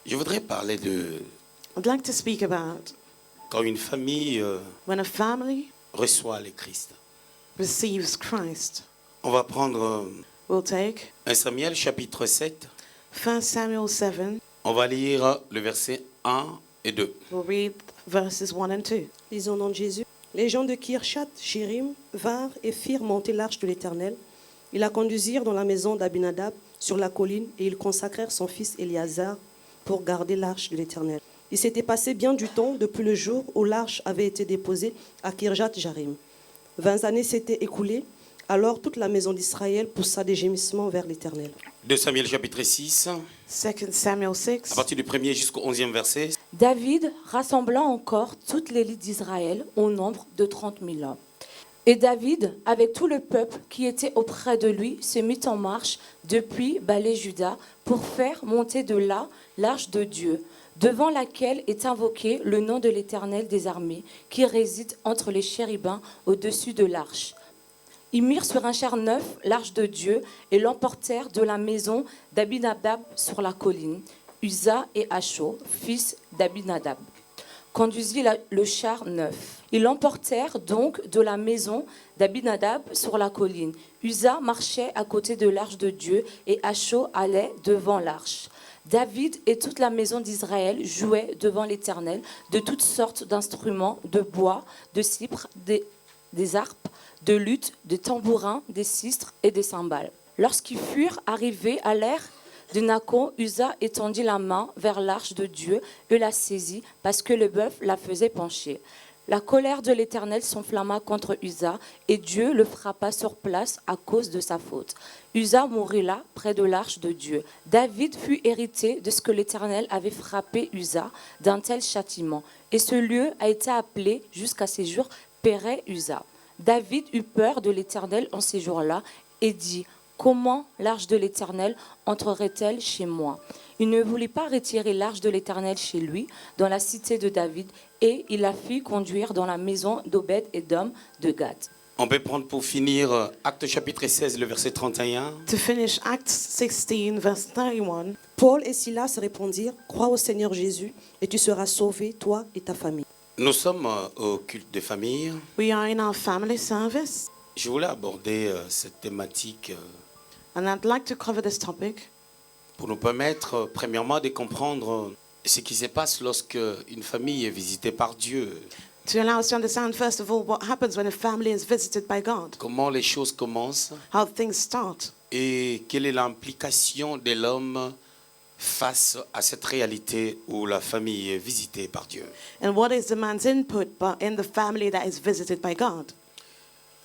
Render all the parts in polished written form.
Je voudrais parler de I'd like to speak about quand une famille when a family reçoit le Christ. receives Christ. On va prendre We'll take 1 Samuel chapitre 7. 1 Samuel 7. On va lire le verset 1 et 2. We'll read verses 1 and 2. Lisons au nom de Jésus. Les gens de Kirchat Jérim vinrent et firent monter l'arche de l'Éternel. Ils la conduisirent dans la maison d'Abinadab sur la colline et ils consacrèrent son fils Éléazar pour garder l'arche de l'Éternel. Il s'était passé bien du temps depuis le jour où l'arche avait été déposée à Kirjat Jérim. 20 années s'étaient écoulées. Alors toute la maison d'Israël poussa des gémissements vers l'Éternel. 2 Samuel chapitre 6, 2 Samuel 6. à partir du 1er jusqu'au 11e verset. David rassembla encore toute l'élite d'Israël au nombre de 30 000 hommes. Et David, avec tout le peuple qui était auprès de lui, se mit en marche depuis Balé-Juda pour faire monter de là l'arche de Dieu, devant laquelle est invoqué le nom de l'Éternel des armées, qui réside entre les chérubins au-dessus de l'arche. Ils mirent sur un char neuf l'arche de Dieu et l'emportèrent de la maison d'Abinadab sur la colline. Uza et Acho, fils d'Abinadab, conduisit le char neuf. Ils l'emportèrent donc de la maison d'Abinadab sur la colline. Uza marchait à côté de l'arche de Dieu et Acho allait devant l'arche. David et toute la maison d'Israël jouaient devant l'Éternel de toutes sortes d'instruments, de bois, de cypres, des harpes, de luth, des tambourins, des sistres et des cymbales. Lorsqu'ils furent arrivés à l'ère de Nacon, Uza étendit la main vers l'arche de Dieu et la saisit parce que le bœuf la faisait pencher. La colère de l'Éternel s'enflamma contre Uza et Dieu le frappa sur place à cause de sa faute. Uza mourut là, près de l'arche de Dieu. David fut hérité de ce que l'Éternel avait frappé Uza d'un tel châtiment. Et ce lieu a été appelé jusqu'à ces jours Péré-Uza. David eut peur de l'Éternel en ces jours-là et dit « Comment l'arche de l'Éternel entrerait-elle chez moi ?» Il ne voulut pas retirer l'arche de l'Éternel chez lui, dans la cité de David, et il la fit conduire dans la maison d'Obed-Édom de Gad. On peut prendre pour finir Actes chapitre 16, le verset 31. To finish Acts 16, verse 31. Paul et Silas répondirent « Crois au Seigneur Jésus et tu seras sauvé, toi et ta famille. » Nous sommes au culte des familles. We are in our family service, Je voulais aborder cette thématique and I'd like to cover this topic pour nous permettre, premièrement, de comprendre ce qui se passe lorsque une famille est visitée par Dieu. to allow us to understand, first of all, what happens when a family is visited by God, Comment les choses commencent how things start, et quelle est l'implication de l'homme face à cette réalité où la famille est visitée par Dieu. and what is the man's input but in the family that is visited by God.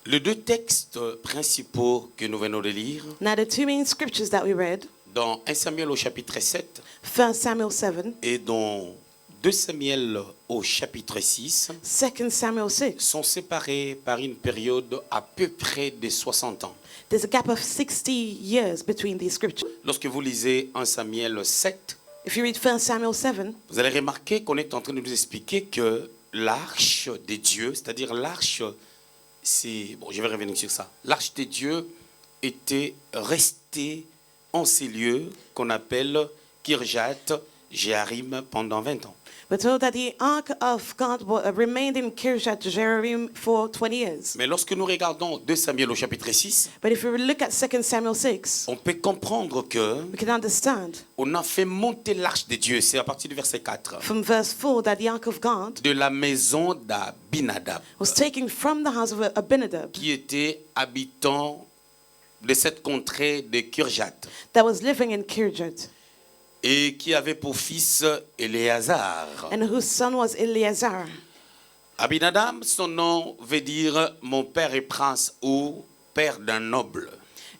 Les deux textes principaux que nous venons de lire, Now, the two main scriptures that we read, dans 1 Samuel au chapitre 7 1 Samuel 7, et dans 2 Samuel au chapitre 6, 2 Samuel 6, sont séparés par une période à peu près de 60 ans. there's a gap of 60 years between these scriptures. Lorsque vous lisez 1 Samuel 7, If you read 1 Samuel 7, vous allez remarquer qu'on est en train de nous expliquer que l'arche de Dieu, c'est-à-dire l'arche, je vais revenir sur ça. L'arche de Dieu était restée en ces lieux qu'on appelle Kirjat Jéarim pendant 20 ans. we're told that the ark of God remained in Kirjat Jearim for 20 years. Mais lorsque nous regardons 2 Samuel au chapitre 6, But if we look at 2 Samuel 6, on peut comprendre que we can understand on a fait monter l'arche de Dieu, c'est à partir du verset 4, from verse 4 that the ark of God de la maison d'Abinadab, was taken from the house of Abinadab qui était habitant de cette contrée de Kirjat, that was living in Kirjat, et qui avait pour fils Éléazar. and whose son was Eleazar. Abinadab, son nom veut dire mon père est prince ou père d'un noble.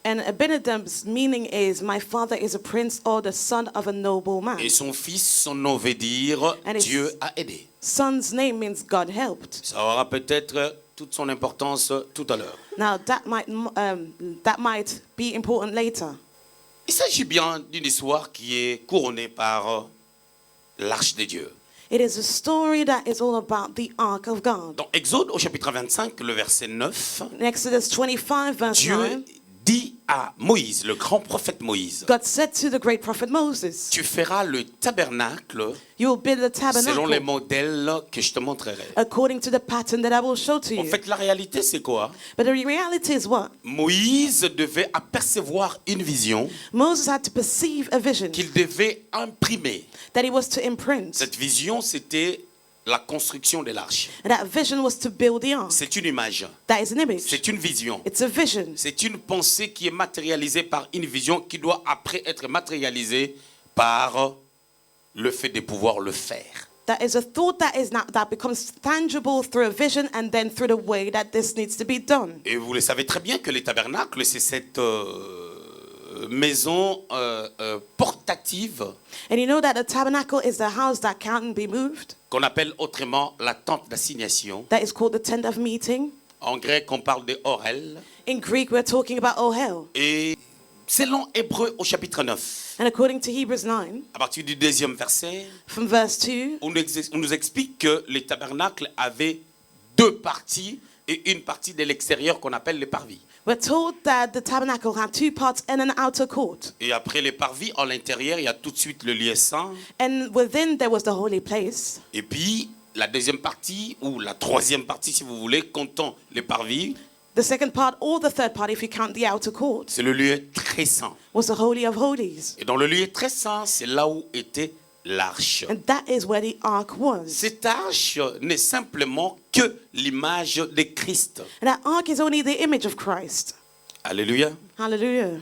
And Abinadab's meaning is my father is a prince or the son of a noble man. Et son fils, son nom veut dire And his- Dieu a aidé. Son's name means God helped. Ça aura peut-être toute son importance tout à l'heure. Now that might be important later. Il s'agit bien d'une histoire qui est couronnée par l'arche de Dieu. It is a story that is all about the ark of God. Dans Exode au chapitre 25, le verset 9, In Exodus 25 verse 9, Dieu dit à Moïse, le grand prophète Moïse, God said to the great prophet Moses, tu feras le tabernacle you will build the selon les tabernacle modèles que je te montrerai. according to the pattern that I will show to En you. fait, la réalité, c'est quoi? But the reality is what? Moïse devait apercevoir une vision Moses had to perceive a vision qu'il devait imprimer. that he was to imprint. Cette vision, c'était la construction de l'arche. And that vision was to build the ark. C'est une image, That is an image. c'est une vision. It's a vision. C'est une pensée qui est matérialisée par une vision qui doit après être matérialisée par le fait de pouvoir le faire. That is a thought that becomes tangible through a vision and then through the way that this needs to be done. Et vous le savez très bien que les tabernacles, c'est cette maison portative And you know that the tabernacle is the house that can't be moved. qu'on appelle autrement la tente d'assignation. That is called the tent of meeting. En grec, on parle de Orel. In Greek, we're talking about Ohel. Et selon Hébreux au chapitre 9, And according to Hebrews 9, à partir du 2e verset, from verse 2, on nous explique que les tabernacles avaient deux parties et une partie de l'extérieur qu'on appelle les parvis. we're told that the tabernacle had two parts in an outer court. Et après les parvis, en l'intérieur, il y a tout de suite le lieu saint. And within there was the holy place. Et puis, la deuxième partie, ou la troisième partie, si vous voulez, comptant les parvis, The second part, or the third part, if you count the outer court, c'est le lieu très saint. was the Holy of Holies. Et dans le lieu très saint, c'est là où était l'arche. And that is where the ark was. Cette arche n'est simplement que l'image de Christ. And that ark is only the image of Christ. Alléluia. Hallelujah.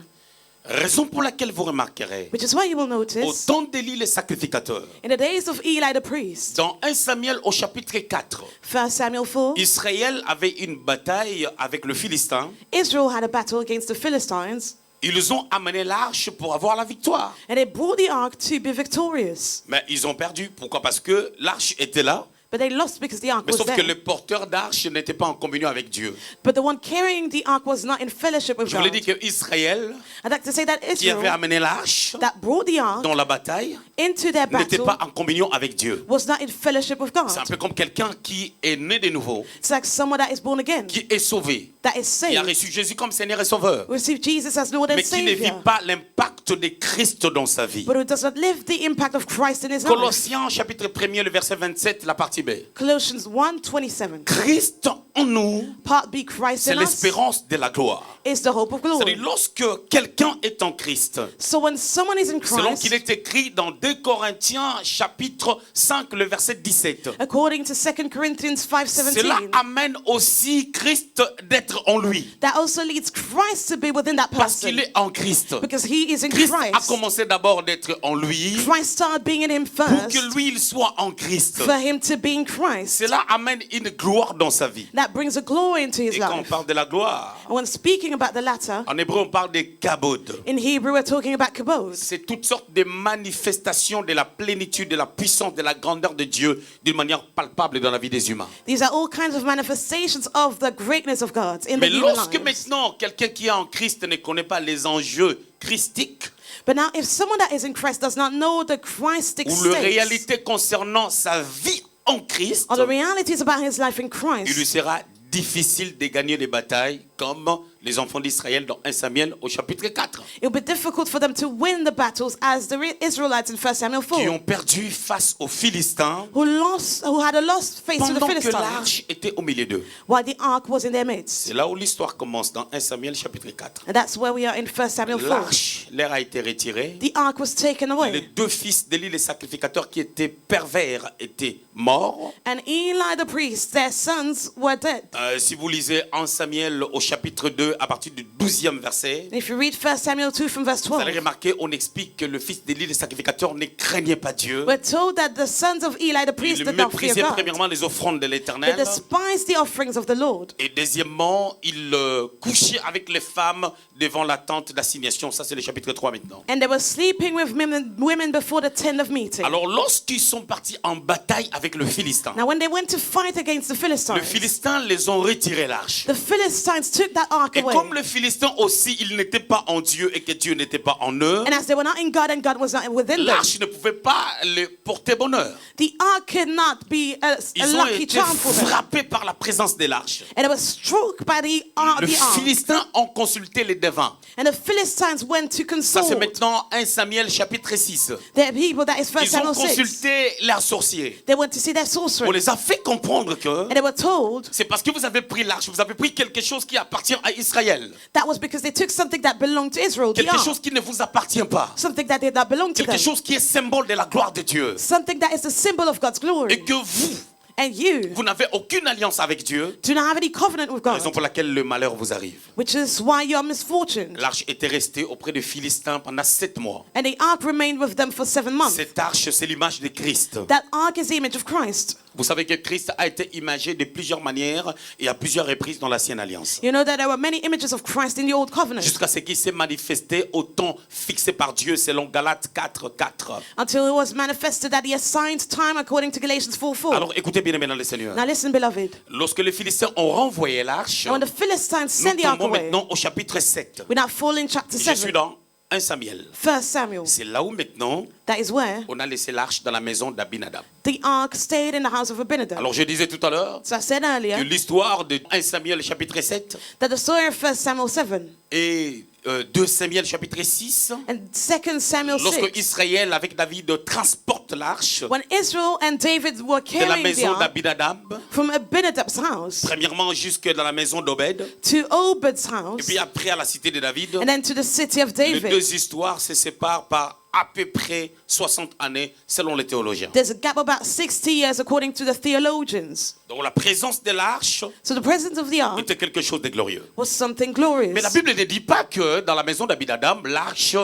Raison pour laquelle vous remarquerez, Which is why you will au notice, temps d'Élie le sacrificateur, in the days of Eli the priest, dans 1 Samuel au chapitre 4, 1 Samuel 4, Israël avait une bataille avec le Philistin. Israel had a battle against the Philistines, Ils ont amené l'arche pour avoir la victoire. and they brought the ark to be victorious. Mais ils ont perdu. Pourquoi? Parce que l'arche était là. But they lost because the ark Mais was sauf que there. le porteur d'arche n'était pas en communion avec Dieu. But the one carrying the ark was not in fellowship with Je vous l'ai God. dit que Israël, I'd like to say that qui avait Israel, amené l'arche that brought the ark dans la bataille, into their n'était battle, pas en communion avec Dieu. was not in fellowship with C'est un God. peu comme quelqu'un qui est né de nouveau, It's like someone that is born again, qui est sauvé, that is qui a saved, reçu Jésus comme Seigneur et Sauveur, receive Jesus as Lord and mais qui ne vit Savior, pas l'impact de Christ dans sa vie. but who does not live the impact of Christ in his life. Colossiens chapitre 1er, le verset 27, la partie B. Colossians 1:27. Christ en nous, Part B, Christ c'est in us, l'espérance de la gloire. is the hope of C'est-à-dire, glory. lorsque quelqu'un est en Christ, So when someone is in selon qu'il Christ, est écrit dans 2 Corinthiens chapitre 5, le verset 17, according to 2 Corinthians cela 5:17, amène aussi Christ d'être en lui. that also leads Christ to be within that Parce person. qu'il est en Christ. Because he is in Christ a Christ. commencé d'abord d'être en lui Christ started being in him pour first, que lui, il soit en Christ. for him to be in Christ. Cela amène une gloire dans sa vie. That brings a glory into his Et quand on life. parle de la gloire, And when speaking about the latter, en hébreu, on parle de kabod. in Hebrew we're talking about kabod. C'est toutes sortes de manifestations de la plénitude, de la puissance, de la grandeur de Dieu d'une manière palpable dans la vie des humains. These are all kinds of manifestations of the greatness of God in the Mais human lorsque lives. maintenant quelqu'un qui est en Christ ne connaît pas les enjeux christiques But now, if someone that is in Christ does not know the Christic ou les states réalités concernant sa vie en Christ, or the realities about his life in il lui Christ, sera difficile de gagner des batailles comme les enfants d'Israël dans 1 Samuel au chapitre 4, it will be difficult for them to win the battles as the Israelites in 1 Samuel qui 4, ont perdu face aux Philistins who had a lost face to the pendant que Philistines l'arche était au milieu d'eux. while the ark was in their midst. C'est là où l'histoire commence dans 1 Samuel chapitre 4. And that's where we are in 1 Samuel 4. L'arche, l'air a été retiré. The ark was taken Les away. deux fils d'Élie, les sacrificateurs qui étaient pervers, étaient morts. And Eli the priest, their sons were dead. Si vous lisez 1 Samuel au chapitre 2, à partir du 12e verset, And if you read 1 Samuel 2 from verse vous allez 12, remarquer, on explique que le fils d'Élie, les sacrificateurs, ne craignait pas Dieu. we're told that the sons of Eli the priest Il did not fear méprisait God. premièrement les offrandes de They l'Éternel. despised the offerings of the Lord. Et deuxièmement, il couchait avec les femmes devant la tente d'assignation. Ça, c'est le chapitre 3 maintenant. And they were sleeping with women before the tent of meeting. Alors, lorsqu'ils sont partis en bataille avec le Philistin, Now when they went to fight against the le Philistines, Philistin les ont retiré l'arche. the Philistines took that ark Et away. comme les Philistins aussi, ils n'étaient pas en Dieu et que Dieu n'était pas en eux, And as they were not in God and God was not within them, l'arche ne pouvait pas les porter bonheur. the ark could not be a Ils ont lucky été charm for them. frappés par la présence de l'arche. And it was struck by the ark. Les Philistins ont consulté les devins. And the Philistines went to Ça c'est consult maintenant 1 Samuel chapitre 6. their people. That is 1 Ils ont Samuel 6. consulté leurs sorciers. They went to see their On sorcerer. les a fait comprendre que And they were told c'est parce que vous avez pris l'arche, vous avez pris quelque chose qui appartient à Israël. that was because they took something that belonged to Israel, the Quelque ark. chose qui ne vous appartient pas. Something that did not belong to Quelque them. chose qui est symbole de la gloire de Dieu. Something that is the symbol of God's Et glory. que vous, And you vous n'avez aucune alliance avec Dieu. do not have any covenant with Raison God, pour laquelle le malheur vous arrive. which is why you are misfortuned. L'arche était restée auprès des Philistins pendant 7 mois. And the ark remained with them for 7 months. Cette arche, c'est l'image de Christ. That ark is the image of Christ. Vous savez que Christ a été imagé de plusieurs manières et à plusieurs reprises dans l'ancienne alliance. You know that there were many images of Christ in the old covenant Jusqu'à ce qu'il s'est manifesté au temps fixé par Dieu selon Galates 4:4. until it was manifested at the assigned time according to Galatians 4:4. Alors écoutez bien maintenant le Seigneur. Now listen, beloved. Lorsque les Philistins ont renvoyé l'arche, And when the Philistines nous sent the ark tombons away, maintenant au chapitre 7. we now fall in chapter Je suis 7. dans 1 Samuel. 1 Samuel. C'est là où maintenant That is where on a laissé l'arche dans la maison d'Abinadab. the ark stayed in the house of Abinadab. Alors je disais tout à l'heure So I said que earlier l'histoire de 1 Samuel chapitre 7 that the story of 1 Samuel 7 et 2 Samuel chapitre 6, and 2 Samuel lorsque 6, Israël avec David transporte l'arche when Israel and David were de la carrying the maison ark d'Abinadab, from Abinadab's house premièrement jusque dans la maison d'Obed, to Obed's et house puis après à la cité de David, and then to the city of les David. deux histoires se séparent par à peu près 60 années selon les théologiens. There's a gap of about 60 years according to the theologians. Donc la présence de l'arche So the presence of the ark était quelque chose de glorieux. was something Mais la glorious. Bible ne dit pas que dans la maison d'Abinadab, l'arche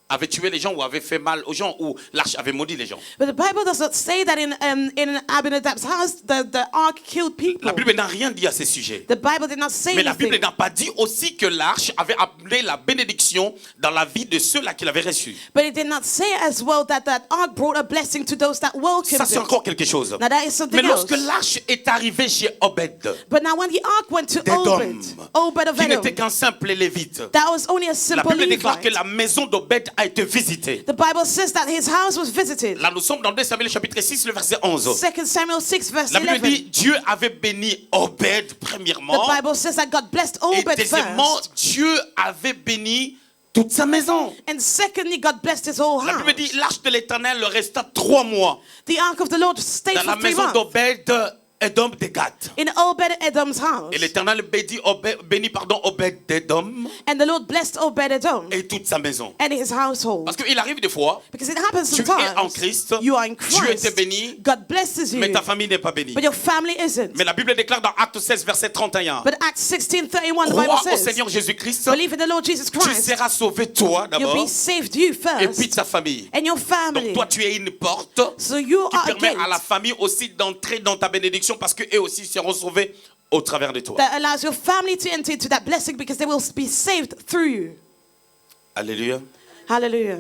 avait tué les gens ou avait fait mal aux gens ou l'arche avait maudit les gens. But the Bible does not say that in Abinadab's house the ark killed people. La Bible n'a rien dit à ce sujet. The Bible did not say Mais la Bible anything. n'a pas dit aussi que l'arche avait amené la bénédiction dans la vie de ceux-là qui l'avaient reçu. But it did not say as well that that ark brought a blessing to those that welcomed Ça, c'est it. encore quelque chose. Now that is something Mais lorsque else. l'arche est arrivée chez Obed, But now when the ark went to d'Édom, Obed of qui Edom, n'était qu'un simple lévite, that was only a la simple Bible déclare que Levite. la maison d'Obed a été visitée. The Bible says that his house was visited. Là, nous sommes dans 2 Samuel chapitre 6, le verset 11. 2 Samuel 6 verse La Bible 11. dit, Dieu avait béni Obed premièrement, The Bible says that God blessed et Obed deuxièmement, first. Dieu avait béni toute sa maison. And secondly, God blessed his whole La Bible house. dit, l'arche de l'Éternel resta 3 mois The ark of the Lord stayed dans la for 3 maison months d'Obed Edom de Gath. in Obed Edom's house. Et l'Éternel bénit Obed d'Edom And the Lord blessed Obed Edom et toute sa maison. and his household. Parce qu'il arrive des fois, Because it happens tu es en sometimes. Christ, You are in Dieu était Christ. béni, God blesses mais you. ta famille n'est pas bénie. But your family isn't. Mais la Bible déclare dans Acte 16, verset 31, But Acts 16:31, the Bible crois au says, Seigneur Jésus-Christ, believe in the Lord Jesus tu Christ. seras sauvé toi You'll d'abord, be saved, you et puis first, ta famille. and your Donc family. toi, tu es une porte So you qui are a permet à la gate famille aussi d'entrer dans ta bénédiction parce qu'eux aussi seront sauvés au travers de toi. that allows your family to enter into that blessing because they will be saved through you. Alléluia. Vous Hallelujah.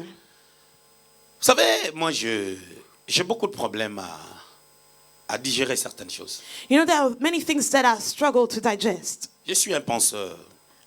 savez, moi, j'ai beaucoup de problèmes à digérer certaines choses. You know, there are many things that I struggle to digest. Je suis un penseur.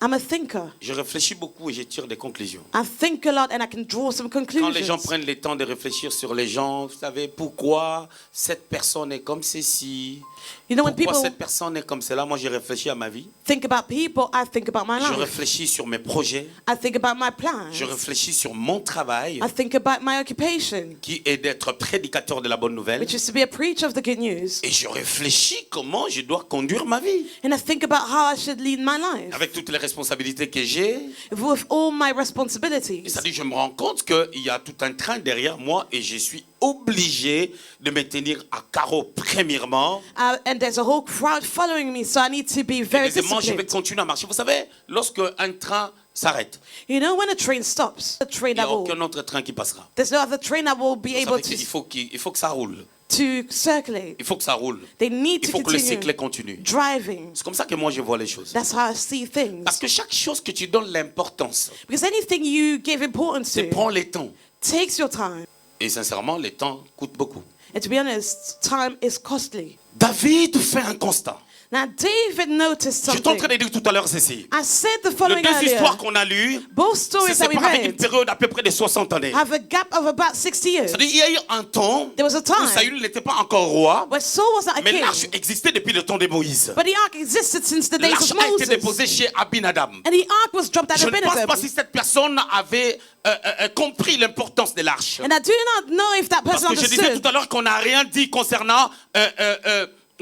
I'm a thinker. Je réfléchis beaucoup et je tire des conclusions. I think a lot and I can draw some Quand les gens conclusions. prennent le temps de réfléchir sur les gens, vous savez, pourquoi cette personne est comme ceci, You know, when pourquoi people cette personne est comme cela, moi j'ai réfléchi à ma vie, think about people, I think about my je life. réfléchis sur mes projets, I think about my plans. je réfléchis sur mon travail, I think about my occupation, qui est d'être prédicateur de la bonne nouvelle, which is to be a preacher of the good news. et je réfléchis comment je dois conduire ma vie, And I think about how I should lead my life avec toutes les responsabilités que j'ai. with all my Et responsibilities. ça dit, je me rends compte qu'il y a tout un train derrière moi et je suis obligé de me tenir à carreau premièrement. And there's a whole crowd following me, so I need to be Et very deuxièmement, je vais disciplined. continuer à marcher. Vous savez, lorsque un train s'arrête, You know, when a train stops, a train il n'y a that will, aucun autre train qui passera. there's no other train that will be Vous able savez to, il faut que ça roule. to circulate. Il faut que ça roule. They need Il to faut que le cycle continue continue. driving. C'est comme ça que moi je vois les choses. That's how I see things. Parce que chaque chose que tu donnes l'importance, Because anything you give importance c'est to prends le temps. takes your time. Et sincèrement, le temps coûte beaucoup. And to be honest, time is costly. David fait un constat. Now David noticed J'étais en train something. de dire tout à l'heure ceci. I said the Les following deux earlier. histoires qu'on a lues Both se stories that we séparent avec une read période à peu près de 60 années. have a gap of about 60 years. C'est-à-dire, il y a eu un temps There was a où time Saül n'était pas encore roi, where Saul was not a mais l'arche king, existait depuis le temps de Moïse. but the ark existed since the days L'arche of a été Moses. déposée chez Abinadab. And the ark was dropped at Je ne pense Abinadab. pas si cette personne avait compris l'importance de l'arche. And I do not know if that Parce person que je disais understood tout à l'heure qu'on n'a rien dit concernant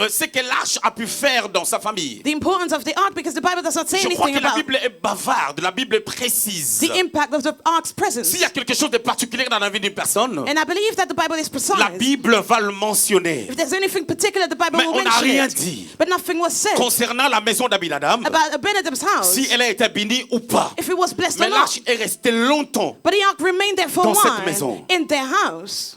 ce que l'arche a pu faire dans sa famille. the importance of the ark, because the Bible does not say Je crois anything que la about Bible est bavarde, la Bible est précise. the impact of the ark's presence. S'il y a quelque chose de particulier dans la vie d'une personne, And I believe that the Bible is precise. la Bible va le mentionner. If there's anything particular, the Bible Mais will on n'a mention rien it. dit But nothing was said concernant la maison d'Abinadab, about Abinadab's house, si elle a été bénie ou pas. if it was blessed Mais or not. l'arche est restée longtemps. But the ark remained there for a dans cette while maison. in their house.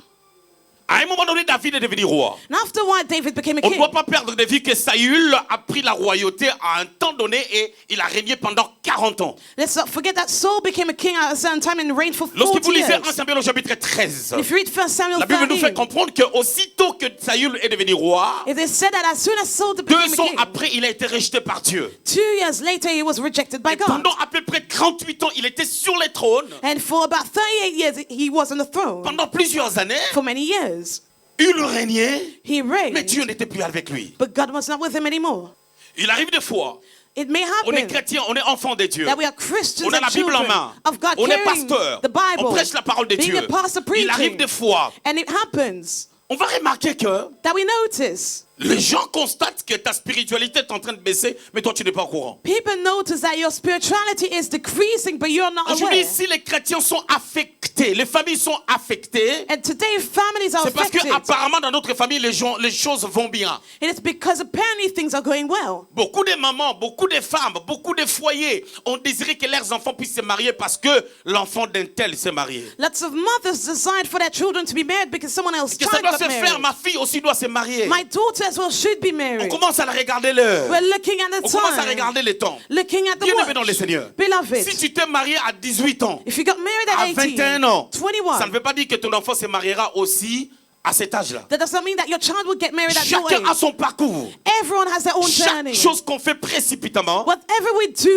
À un moment donné, David est devenu roi. And after a while, David became a On ne king. doit pas perdre de vue que Saül a pris la royauté à un temps donné et il a régné pendant 40 ans. Let's not forget that Saul became a king at a certain time and reigned for Lorsque 40 vous lisez 1 years. Samuel au chapitre 13, And if you read 1 Samuel la Bible nous fait 13, comprendre qu'aussitôt que Saül est devenu roi, it is said that as soon as Saul became a 2 ans king, après, il a été rejeté par Dieu. 2 years later he was rejected by Et God. pendant à peu près 38 ans, il était sur le trône. And for about 38 years he was on the throne. Pendant plusieurs années, For many years il régnait, he mais reigned, Dieu n'était plus avec lui. but God was not with him anymore. Il arrive des fois, It may on est happen chrétien, on est enfant de Dieu. that we are Christians On a and la Bible en children main. of God, On est carrying pasteur. the Bible, On prêche la parole de being Dieu. a pastor Il arrive preaching, des fois, and it happens on va remarquer que that we notice. les gens constatent que ta spiritualité est en train de baisser, mais toi tu n'es pas au courant. People notice that your spirituality is decreasing, but you're not Aujourd'hui, aware. si les chrétiens sont affectés, les familles sont affectées, And today, families are c'est parce que affected. apparemment dans notre famille, les choses vont bien. And it's because apparently things are going well. Beaucoup de mamans, beaucoup de femmes, beaucoup de foyers ont désiré que leurs enfants puissent se marier parce que l'enfant d'un tel s'est marié. Lots of mothers decide for their children to be married because someone else's Que ça child doit got se faire, married. ma fille aussi doit se marier. My daughter as well should be On married. commence à regarder l'heure. We're looking at the On commence à time, regarder les temps. looking at the Bien-aimé dans le watch. Seigneur. Beloved, Si tu t'es marié à 18 ans, if you got married à at 21 18, ans, ça 21, ne veut pas dire que ton enfant se mariera aussi à cet âge-là. that does not mean that your child will get married at no Chacun a age. son parcours. Everyone has their own Chaque journey. chose qu'on fait précipitamment Whatever we do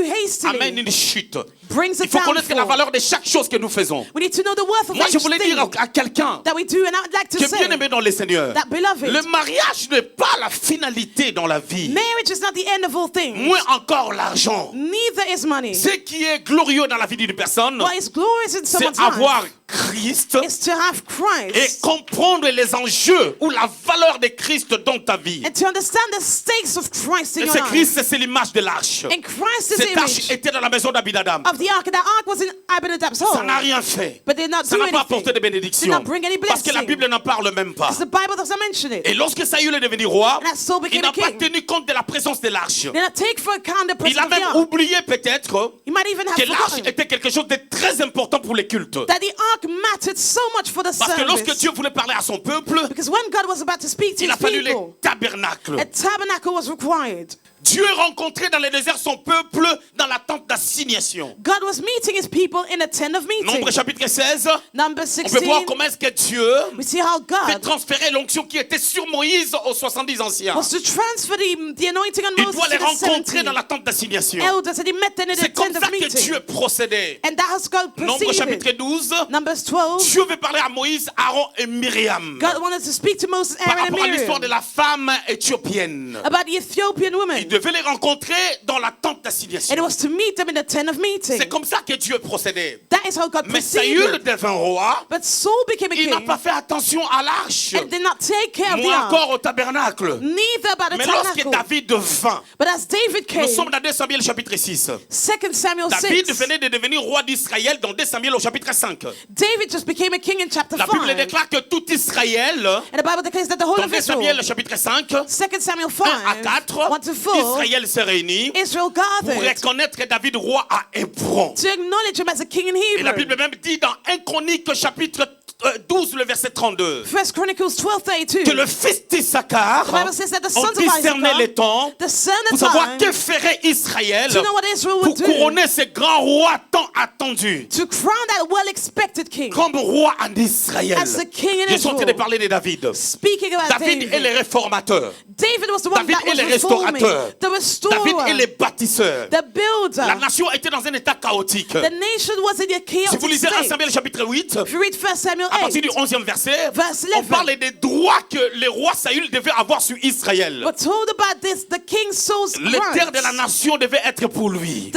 amène hastily une chute. brings a Il faut connaître la downfall. valeur de chaque chose que nous faisons. We need to know the worth of Moi, je each voulais dire thing à quelqu'un that we do, and I would like to qui est say bien aimé dans le Seigneur, that, beloved, le mariage n'est pas la finalité dans la vie. marriage is not the end of all things. Moins encore l'argent. Neither is money. Ce qui est glorieux dans la vie d'une personne, What is glorious in c'est someone's avoir life Christ is to have et Christ comprendre les enjeux ou la valeur de Christ dans ta vie. and to understand the stakes of Christ in Et your c'est life. Christ, c'est l'image de l'arche. And Christ is Cette the arche image était dans la maison d'Abinadab. of the ark, and that ark was in Abinadab's Ça home. n'a rien fait. But they did not Ça do n'a pas anything. apporté de Did bénédiction. not bring any Parce que la blessing. Bible n'en parle même pas. Because the Bible doesn't mention it. Et lorsque Saül est devenu roi, And as Saul il became n'a a pas king, tenu compte de la présence de l'arche. they not take for account the Il presence a of the même ark. oublié peut-être You might even have que l'arche forgotten était quelque chose de très important pour les cultes. that the ark mattered so much for the Parce que lorsque service. Dieu voulait parler à son peuple, Because when God was about to speak to il a his fallu les people, tabernacles. a tabernacle was required. Dieu rencontrait dans le désert son peuple dans la tente d'assignation. God was meeting his people in a tent of meeting. Nombre chapitre 16, Number on peut voir 16, comment est-ce que Dieu we see how fait God transférer l'onction qui était sur Moïse aux 70 anciens. was to transfer the anointing on Il Moses doit to les the rencontrer 70 dans la tente d'assignation. elders, and he met them in the C'est comme tent ça of que meeting. Dieu procédait. And that has God Nombre chapitre proceeded. 12, Numbers 12, Dieu veut parler à Moïse, Aaron et Myriam God wanted to speak to Moses, par Aaron, and rapport à l'histoire de Miriam la femme éthiopienne. about the Ethiopian woman. Il devait les rencontrer dans la tente And it d'assignation. was to meet them in the tent of meeting. C'est comme ça que Dieu procédait. That is how God Mais Saül proceeded. devint roi. But Saul became a Il n'a king pas fait attention à l'arche, and did not take care of the moins ark, encore au tabernacle. neither about the Mais lorsque tabernacle. David vint, But as David nous came, sommes dans 2 Samuel chapitre 6. 2 Samuel David 6, venait de devenir roi d'Israël dans 2 Samuel au chapitre 5. David just became a king in chapter La 5. Bible déclare que tout Israël, And the Bible declares that the whole dans of 2 Samuel Israel, chapitre 5, 2 Samuel 1 à 5, 4, 1 to 4, Israël se réunit Israel pour gathered reconnaître que David roi à Hébron. to acknowledge him as a king in Et la Hebrew. Bible même dit dans 1 Chronique chapitre 12, le verset 32. 1 Chronicles 12:32. Que le fils d'Issachar The Bible says that the ont sons of discerné Issachar les temps discern the pour savoir time que ferait Israël to know what Israel pour would do couronner ce grand roi tant attendu to crown that well-expected king comme roi en Israël. as the king in Je suis en train de Israel. parler de David. Speaking about David est le réformateur. David was the one David that est le was reforming, restaurateur. the restorer, David est le bâtisseur. the builder. La nation était dans un état chaotique. The nation was in a Si vous chaotic lisez 1 state. Samuel chapitre 8, If you read 1 Samuel à partir 8, du 11e verset, verse on 11, parle des droits que le roi Saül devait avoir sur Israël. we're told about this, the king Saul's Les terres de la rights. nation devaient être pour lui. The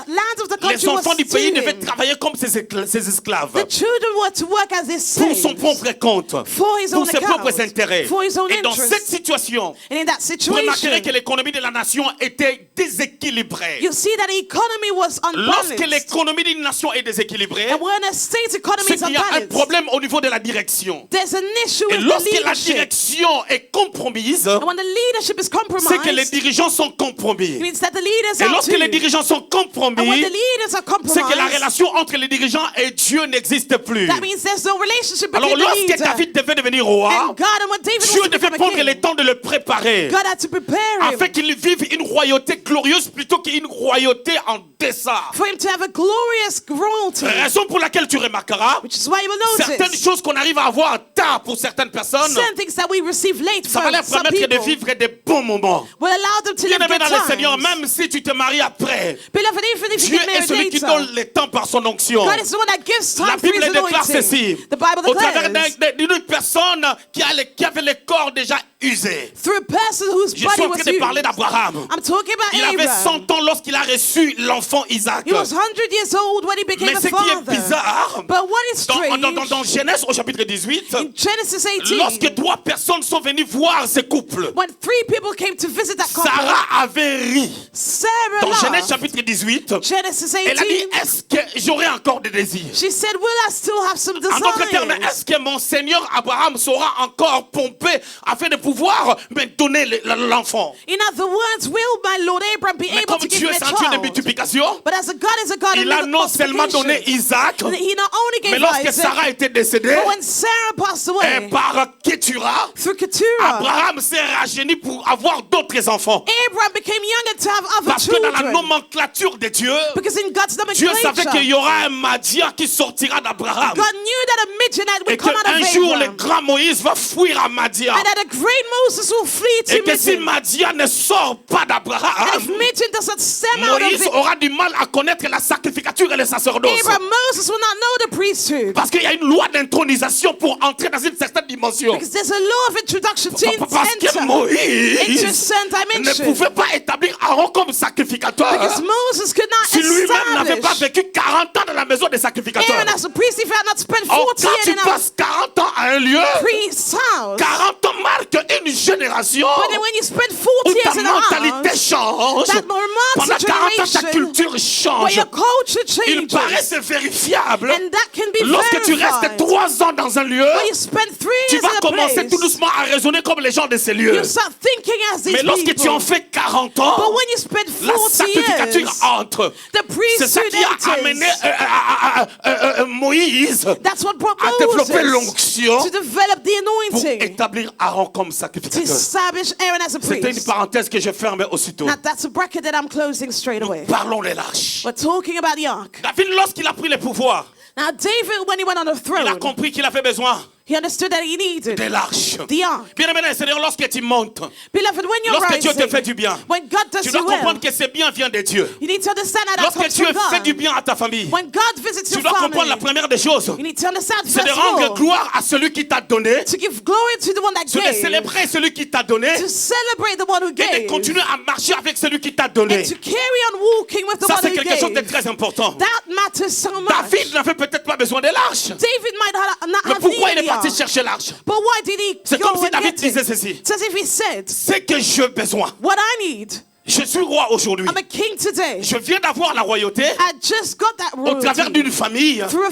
land of the Les country was enfants du to pays devaient him. travailler comme ses esclaves. The children were to work as his Pour son slaves propre compte. for his Pour own ses account, propres intérêts. for his own Et dans cette interests. situation, And in that vous remarquerez situation, que l'économie de la nation était déséquilibrée. you see that the economy was Lorsque unbalanced. l'économie d'une nation est déséquilibrée, And when a state economy c'est is qu'il y a un unbalanced, problème au niveau de la direction. there's an issue Et with the lorsque la leadership. direction est compromise, And when the leadership is c'est que les compromised, dirigeants sont it compromis. means that the leaders Et are lorsque too. les dirigeants sont And when compromis, the leaders are c'est que la compromised, relation entre les dirigeants et Dieu n'existe plus. that means there's no relationship Alors between the lorsque leader David devait devenir roi, and God. And when David Dieu was to devait become a prendre le king, temps de le préparer God had to prepare him afin qu'il vive une royauté glorieuse plutôt qu'une royauté en dessin. for him to have a glorious royalty, Raison pour laquelle tu remarqueras which is why you will certaines notice choses qu'on arrive à avoir tard pour certaines personnes, certain things that we receive late ça va from leur some permettre de people vivre des bons moments. will allow them to live Bien-aimé good dans le Seigneur, times. même si tu te maries après, Beloved, even if you Dieu get est married celui qui later, donne le temps par son onction. God is the one that gives La time for Bible his déclare ceci. anointing. The Bible Au travers declares d'une personne qui avait le corps déjà usé. through a person whose Je suis body en was train de parler used. d'Abraham. I'm talking about Il avait Abraham. 100 ans lorsqu'il a reçu l'enfant Isaac. He was 100 years old when he became Mais a ce qui est father. bizarre, But what is strange, dans Genèse au chapitre 18, in Genesis 18, lorsque 3 personnes sont venues voir ce couple, when 3 people came to visit that couple, Sarah avait ri. Sarah Dans Genèse laughed. chapitre 18, Genesis elle a dit, 18, est-ce que j'aurai encore des désirs? she said, will I still have some En d'autres termes, desires? est-ce que mon Seigneur Abraham saura encore pomper afin de pouvoir me donner l'enfant? In other words, will my Lord Abraham be Mais able comme to give Dieu me est a un Dieu de child? multiplication, But as a God is a God il a of non seulement donné multiplication, Isaac, he not only mais gave lorsque Isaac, Sarah était décédée, but when Sarah passed away, par Ketura, through Keturah, Abraham s'est rajeuni pour avoir d'autres enfants. Abraham became younger to have other Parce que dans la children. nomenclature de Dieu, Because in God's Dieu savait qu'il y nomenclature, aura un Madian qui sortira d'Abraham. God knew that a Midianite Et would come out qu'un of jour, le Abraham. grand Moïse va fuir à Madian. And that a great Moses will flee to Et que si Midian. Madian ne sort pas And if d'Abraham, Midian doesn't stem out of Moïse it, aura du mal à connaître la sacrificature et le sacerdoce. Abraham, Moses will not know the priesthood. Parce qu'il y a une loi d'intronisation pour entrer dans une certaine dimension. Because there's a law of introduction to Parce que enter into Moïse a certain ne dimension. pouvait pas établir Aaron comme sacrificateur Because Moses could not si lui-même n'avait pas establish vécu 40 ans dans la maison des sacrificateurs. Aaron as a priest if he had not spent Or, 40 quand years tu in a passes 40 ans à un lieu, priest's house. 40 ans marque une génération But then when you spend où 40 ta years in a mentalité house, change. that Pendant mindset 40 ans, ta generation, culture where change. your culture Il paraît changes, c'est vérifiable. and that can be Lorsque tu restes verified. 3 ans dans un lieu, When you spend 3 tu years vas in a commencer tout place, doucement à raisonner comme les gens de ces lieux. you start thinking as these Mais lorsque tu en people. fais 40 But ans, when you spend la 40 sacrificature years, entre. the C'est ça priesthood qui a amené enters. Moïse That's what brought à développer Moses l'onction to develop the pour anointing, établir Aaron comme to sacrificateur. establish Aaron as a C'était une priest. parenthèse que je fermais aussitôt. Now that's a bracket that I'm closing straight away. Parlons les lâches. We're talking about the ark. David, lorsqu'il a pris le pouvoir, Now David, when he went on the il a throne, compris qu'il avait besoin he understood that he needed des lâches. the ark. Bien aimé, c'est-à-dire lorsque tu montes, Beloved, when you're lorsque Dieu te fait rising, du bien, when God does tu dois you well, comprendre que ce bien vient de Dieu. you need to understand that that Lorsque comes Dieu from fait du God. bien à ta famille, When God visits tu your dois comprendre la family, première des choses, you need to understand c'est first de of rendre all, gloire à celui qui t'a donné, to give glory to the one that c'est de gave, célébrer celui qui t'a donné to celebrate the one who et de gave, continuer à marcher avec celui qui t'a donné. and to carry on walking with the Ça, one c'est who quelque chose de gave. très important. That matters so much. David n'avait peut-être pas besoin de l'arche. David might not Mais have pourquoi il needed est the parti ark, chercher l'arche? but why did he C'est go comme si and David get disait it? ceci. It's as if he said, C'est que j'ai besoin. what I need, Je suis roi aujourd'hui. I'm a king today. Je viens d'avoir la royauté I just got that au travers royalty d'une famille through a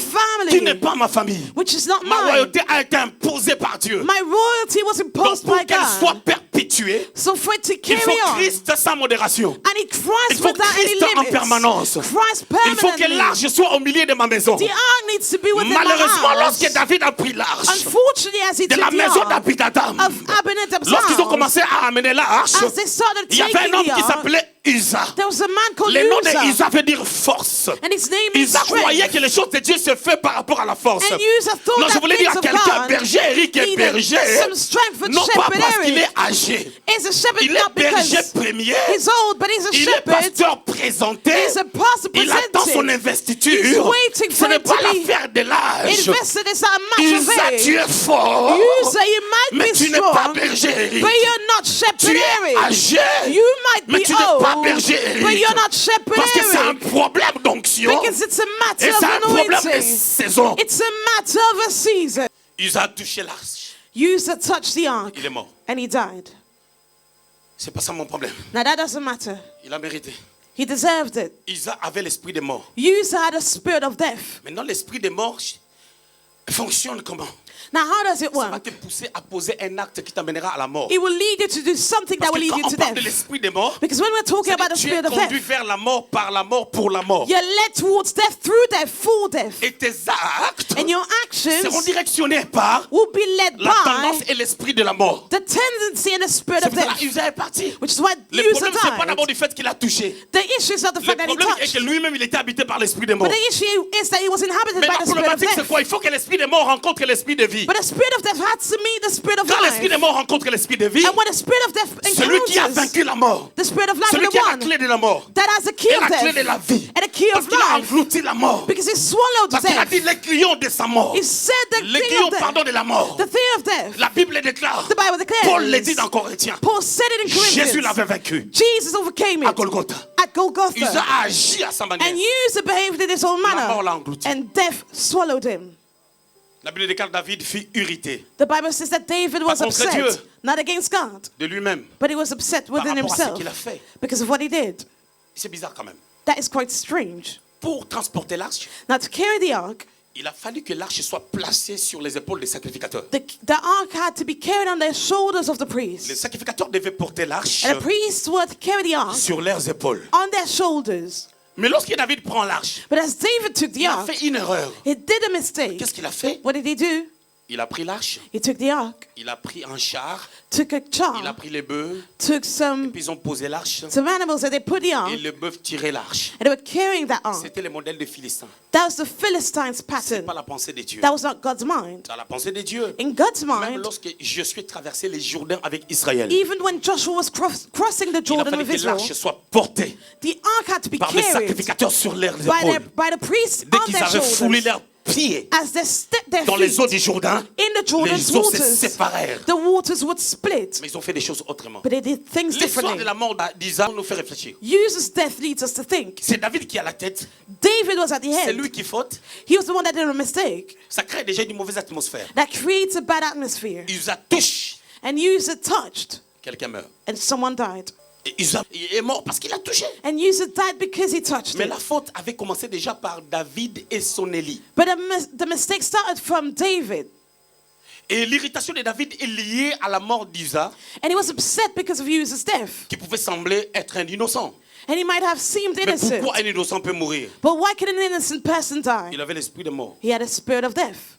qui n'est family, pas ma famille. which is not Ma mine. royauté a été imposée par Dieu. My royalty was Donc imposed pour by qu'elle soit God. perpétuelle, continuer, So for it to il carry faut on, Christ sans modération. I need Il Christ faut without any Christ en limits. permanence. Christ Il faut que permanently. l'arche soit au milieu de ma maison. The ark needs to be within my Malheureusement, house. lorsque David a pris l'arche Unfortunately, as he de took la the maison ark d'Abinadab, of Abinadab's lorsqu'ils ont house, commencé à amener l'arche, as they started il y avait un taking homme the qui ark, s'appelait Uza. there was a man called Le nom de Uzzah, Uza veut dire force. and his name is Uza croyait strength. que les choses de Dieu se font par rapport à la force. And Uzzah thought Non, je that voulais dire things à of quelqu'un, God berger Eric est needed berger, some strength for non pas shepherd parce qu'il Eric. est âgé. He's a shepherd Il est not berger because premier. he's old, but he's a Il est shepherd. pasteur présenté. He's a pastor Il attend son presented. investiture. He's waiting Ce for n'est it pas to be l'affaire de l'âge. invested. It's a matter of Uza, tu age. es fort. Uzzah, you might Mais be tu n'es pas strong, berger Eric. but you're not shepherd Tu es Eric. âgé. You might Mais be tu n'es pas old, berger Eric. but you're not shepherd Parce que c'est un Eric. problème d'onction. Because it's a matter Et c'est un of problème de anointing. saison. It's a matter of a season. Uza a touché l'arche. Uzzah touched the ark Il est mort. and he died. C'est pas ça mon problème. Now that doesn't matter. Il a mérité. He deserved it. Uza avait l'esprit des morts. Uzzah had a spirit of death. Maintenant, l'esprit des morts fonctionne comment? Now how does it Ça va work? te pousser à poser un acte qui t'amènera à la mort. It will lead you to do something that Parce will que lead quand you on to parle de death. l'esprit des morts, Because when we're talking about the tu es spirit of conduit death, vers la mort, par la mort, pour la mort. you're led towards death through death, for death. Et tes actes And your seront actions directionnés par will be led la tendance by et l'esprit de la mort. the tendency and the spirit C'est of pour ça death. que Uza est parti. Which is why Le Uzzah problème, c'est pas died. d'abord du fait qu'il a touché. The issue is not the Le fact that he problème est touched. que lui-même, il était habité par l'esprit des morts. But the issue is that he was inhabited Mais by la the spirit of problématique, c'est death. quoi? Il faut que l'esprit des morts rencontre l'esprit de vie. But the spirit of death had to meet the spirit of Quand l'esprit des life. morts rencontre l'esprit de vie, And when the spirit of death celui qui a encounters vaincu la mort, the spirit of life, celui the qui a la one clé de la mort, that has the key et of la clé death de la vie, and the key parce of qu'il a life, englouti la mort. because he swallowed Parce qu'il a death. dit les grillons de sa mort. He said the Les thing grillons, of death, pardon, de la mort. the thing of death. La Bible déclare, The Bible declares. Paul le dit dans Corinthiens, Paul said it in Jésus Corinthians. l'avait vaincu Jesus overcame à it Golgotha. at Golgotha. Uza a agi à sa manière. And Uzzah behaved in his own La mort l'a manner. englouti. And death swallowed him. La Bible déclare David fut irrité The Bible says that David was Pas contre upset, Dieu. not against God, de lui-même but he was upset par within rapport à ce himself qu'il a fait. because of what he did. C'est bizarre quand même. That is quite strange. Pour transporter l'arche, Now, to carry the ark, il a fallu que l'arche soit placée sur les épaules des sacrificateurs. the ark had to be carried on the shoulders of the Les priests. sacrificateurs devaient porter l'arche And the priests would carry the ark sur leurs épaules. on their shoulders. Mais lorsque David prend l'arche, But as David took the il a ark, fait une erreur. he did a mistake. Qu'est-ce qu'il a fait? What did he do? Il a pris l'arche, He took the ark, il a pris un char, took a il a char, pris les bœufs, took some puis ils ont posé l'arche animals, and they put the ark, et les bœufs tiraient l'arche. and they were carrying that ark. C'était le modèle des Philistins. That was the Philistines' C'est pattern. pas la pensée de Dieu. That was not God's mind. C'est la pensée de Dieu. In God's Même mind, lorsque je suis traversé les Jourdains avec Israël, even when Joshua was crossing the il a Jordan fallu with que Israel, l'arche soit portée the ark had to be par les carried sacrificateurs sur leurs by épaules. the priests Dès on qu'ils their avaient foulé shoulders. leurs pieds As they stepped their dans les eaux feet du Jourdain, in the Jordan's les eaux se waters, séparèrent. the waters would split. Mais ils ont fait des choses autrement. But they did things L'histoire de differently. la mort d'Isa nous fait réfléchir. Uzzah's death leads us to think. C'est David qui a la tête, David was at the c'est head. lui qui faute. He was the one that did a mistake. Ça crée déjà une mauvaise atmosphère. That creates a bad atmosphere. Uza touche, And Uzzah touched, quelqu'un meurt. and someone died. Et Uza est mort parce qu'il a touché. And Uzzah died because he touched Mais it. la faute avait commencé déjà par David et son Élie. But the mistake started from David. Et l'irritation de David est liée à la mort d'Uza, And he was upset because of Uzzah's death. qui pouvait sembler être un innocent. And he might have seemed Mais innocent. pourquoi un innocent peut mourir? But why could an innocent person die? Il avait l'esprit de mort He had a spirit of death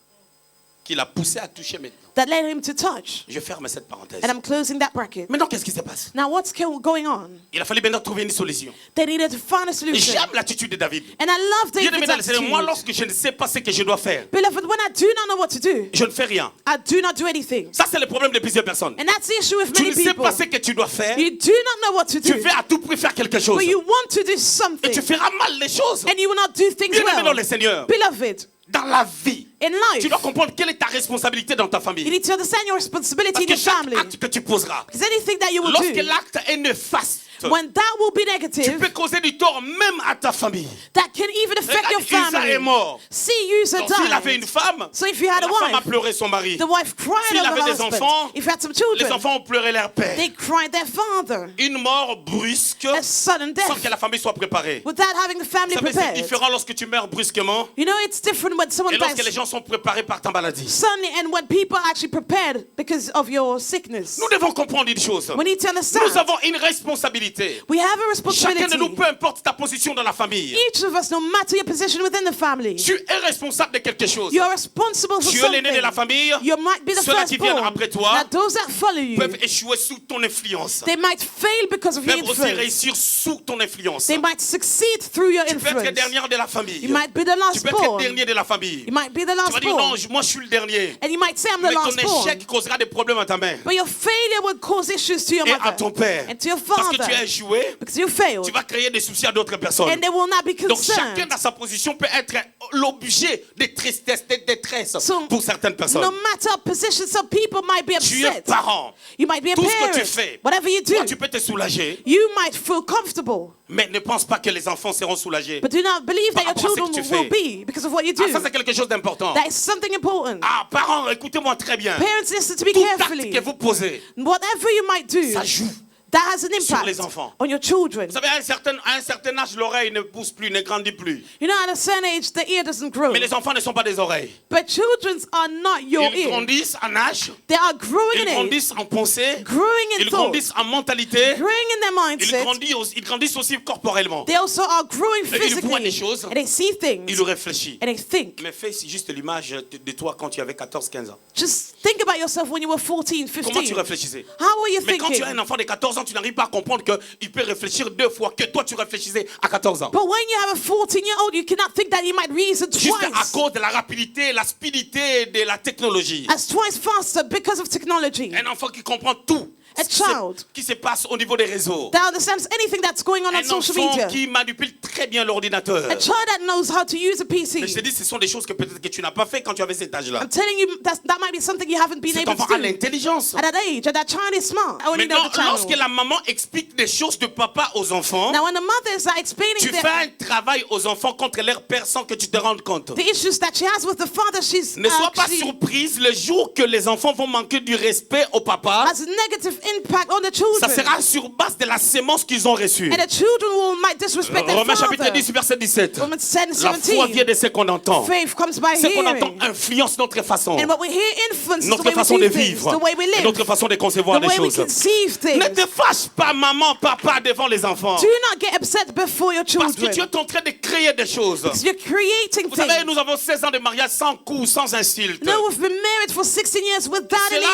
qui l'a poussé à toucher maintenant. that led him to touch. Je ferme cette parenthèse. And I'm closing that bracket. Maintenant, qu'est-ce qui se passe? Now, what's going on? Il a fallu maintenant trouver une solution. They needed to find a Et solution. j'aime l'attitude de David. And I love Dieu David's demande à Seigneur, moi, attitude. lorsque je ne sais pas ce que je dois faire, Beloved, when I do not know what to do, je ne fais rien. I do not do anything. Ça, c'est le problème de plusieurs personnes. And that's the issue with Tu many ne sais people. pas ce que tu dois faire. You do not know what to Tu do, veux à tout prix faire quelque chose. but you want to do Et something, tu feras mal les choses. and you will not do things Bien aimé dans well. le Seigneur, Beloved, dans la vie, in tu dois life, comprendre quelle est ta responsabilité dans ta you famille. need to understand your responsibility Parce in que your chaque family. acte que tu poseras, Because anything that you will lorsque do, l'acte est néfaste, néfaste, when that will be tu negative, peux causer du tort même à ta famille. that can even affect your Regarde, Usa est family. mort. See, Usa Donc s'il avait died. une femme, So if you had la a femme a wife, pleuré son mari. the wife cried S'il over avait her des husband. enfants, If you had some Les children, enfants ont pleuré leur père. they cried their father. Une mort brusque, A sudden sans death, que la famille soit préparée. without having the family Vous savez, c'est prepared. différent lorsque tu meurs brusquement You know, it's different when someone et lorsque les dies gens sont préparés par ta maladie. suddenly and when people are actually prepared because of your sickness. Nous devons comprendre une chose. We need to Nous understand. avons une responsabilité. We have a Chacun de nous, responsibility. peu importe ta position dans la famille, Each of us, no matter your position within the family, tu es responsable de quelque chose. you're responsible for Tu es l'aîné de la something. famille. You might be the Ceux-là qui viennent firstborn. après toi Now, those that follow you, peuvent échouer sous ton influence. they might fail because of your Peuvent aussi influence. réussir sous ton influence. They might succeed through your Tu peux être influence. dernier de la famille. You might be the Tu last peux être born. dernier de la famille. You might be the Tu last vas dire non, born. moi je suis le dernier. And you might say, I'm the Mais ton last born. échec causera des problèmes à ta mère But your failure will cause issues to your et à ton mother père. and to your Parce que father tu as échoué, because you failed. tu vas créer des soucis à d'autres personnes. And they will not be Donc chacun concerned. dans sa position peut être l'objet de tristesse, de détresse So, pour certaines personnes. No matter our position, some people might be Tu es upset. parent. You might be a Tout ce que tu parent. fais, Whatever you do, toi tu peux te soulager, you might feel comfortable. mais ne pense pas que les enfants seront soulagés. But do not believe that Par your rapport à ce children que tu will fais. be because of what you do. Ah, ça c'est quelque chose d'important. That is something important. Ah, parents, écoutez-moi très bien. Parents, listen to me Tout acte carefully. que vous posez, Whatever you might do, ça joue. that has an sur les impact enfants. on your children. Vous savez, à un certain âge, l'oreille ne pousse plus, ne grandit plus. You know, at a certain age, the ear doesn't grow. Mais les enfants ne sont pas des oreilles. But children are not your Ils ear. grandissent en âge, They are growing ils in age, grandissent en pensée, growing in ils thought, grandissent en mentalité, growing in their mindset. ils grandissent aussi corporellement. They also are growing Et ils voient des physically. choses, And they see things. ils réfléchissent. And they think. Mais fais juste l'image de toi quand tu avais 14-15 ans. Just think about yourself when you were 14, Comment tu 15. réfléchissais? How were you Mais quand tu thinking? as un enfant de 14 ans, tu n'arrives pas à comprendre qu'il peut réfléchir 2 fois que toi tu réfléchissais à 14 ans. But when you have a 14-year-old, you cannot think that you might reason Juste à twice. cause de la rapidité, la speedité de la technologie. As twice faster because of technology. Un enfant qui comprend tout A child qui se passe au niveau des réseaux. that understands anything that's going on Un social enfant media. qui manipule très bien l'ordinateur. A child that knows how to use a Mais je te PC. dis, ce sont des choses que peut-être que tu n'as pas fait quand tu avais cet âge-là. I'm telling you, that might be something you haven't been Cet able to enfant a do. l'intelligence. At that age, that child is smart. I only know Maintenant, the child. lorsque la maman explique des choses de papa aux enfants, Now, when the mothers are explaining tu fais un travail aux enfants contre leur père sans que tu te rendes compte. the issues that she has with the father, she's Ne sois pas actually surprise le jour que les enfants vont manquer du respect au papa. has a negative impact on the Ça children. sera sur base de la sémence qu'ils ont reçue. And the children might disrespect their Romains chapitre father. 10, verset 17. Romans 10, La foi vient 17. de ce qu'on entend. Faith comes by Ce qu'on entend hearing. influence notre façon, And what we hear influences the notre way we façon de do things, vivre, the way we et live, notre façon de concevoir the les way we choses. conceive Ne things. te fâche pas, maman, papa, devant les enfants. Do not get upset before your Parce que tu children. es en train de créer des choses. Because you're creating Vous savez, things. nous avons 16 ans de mariage sans coups, sans insultes. No, we've been married for 16 years without an Cela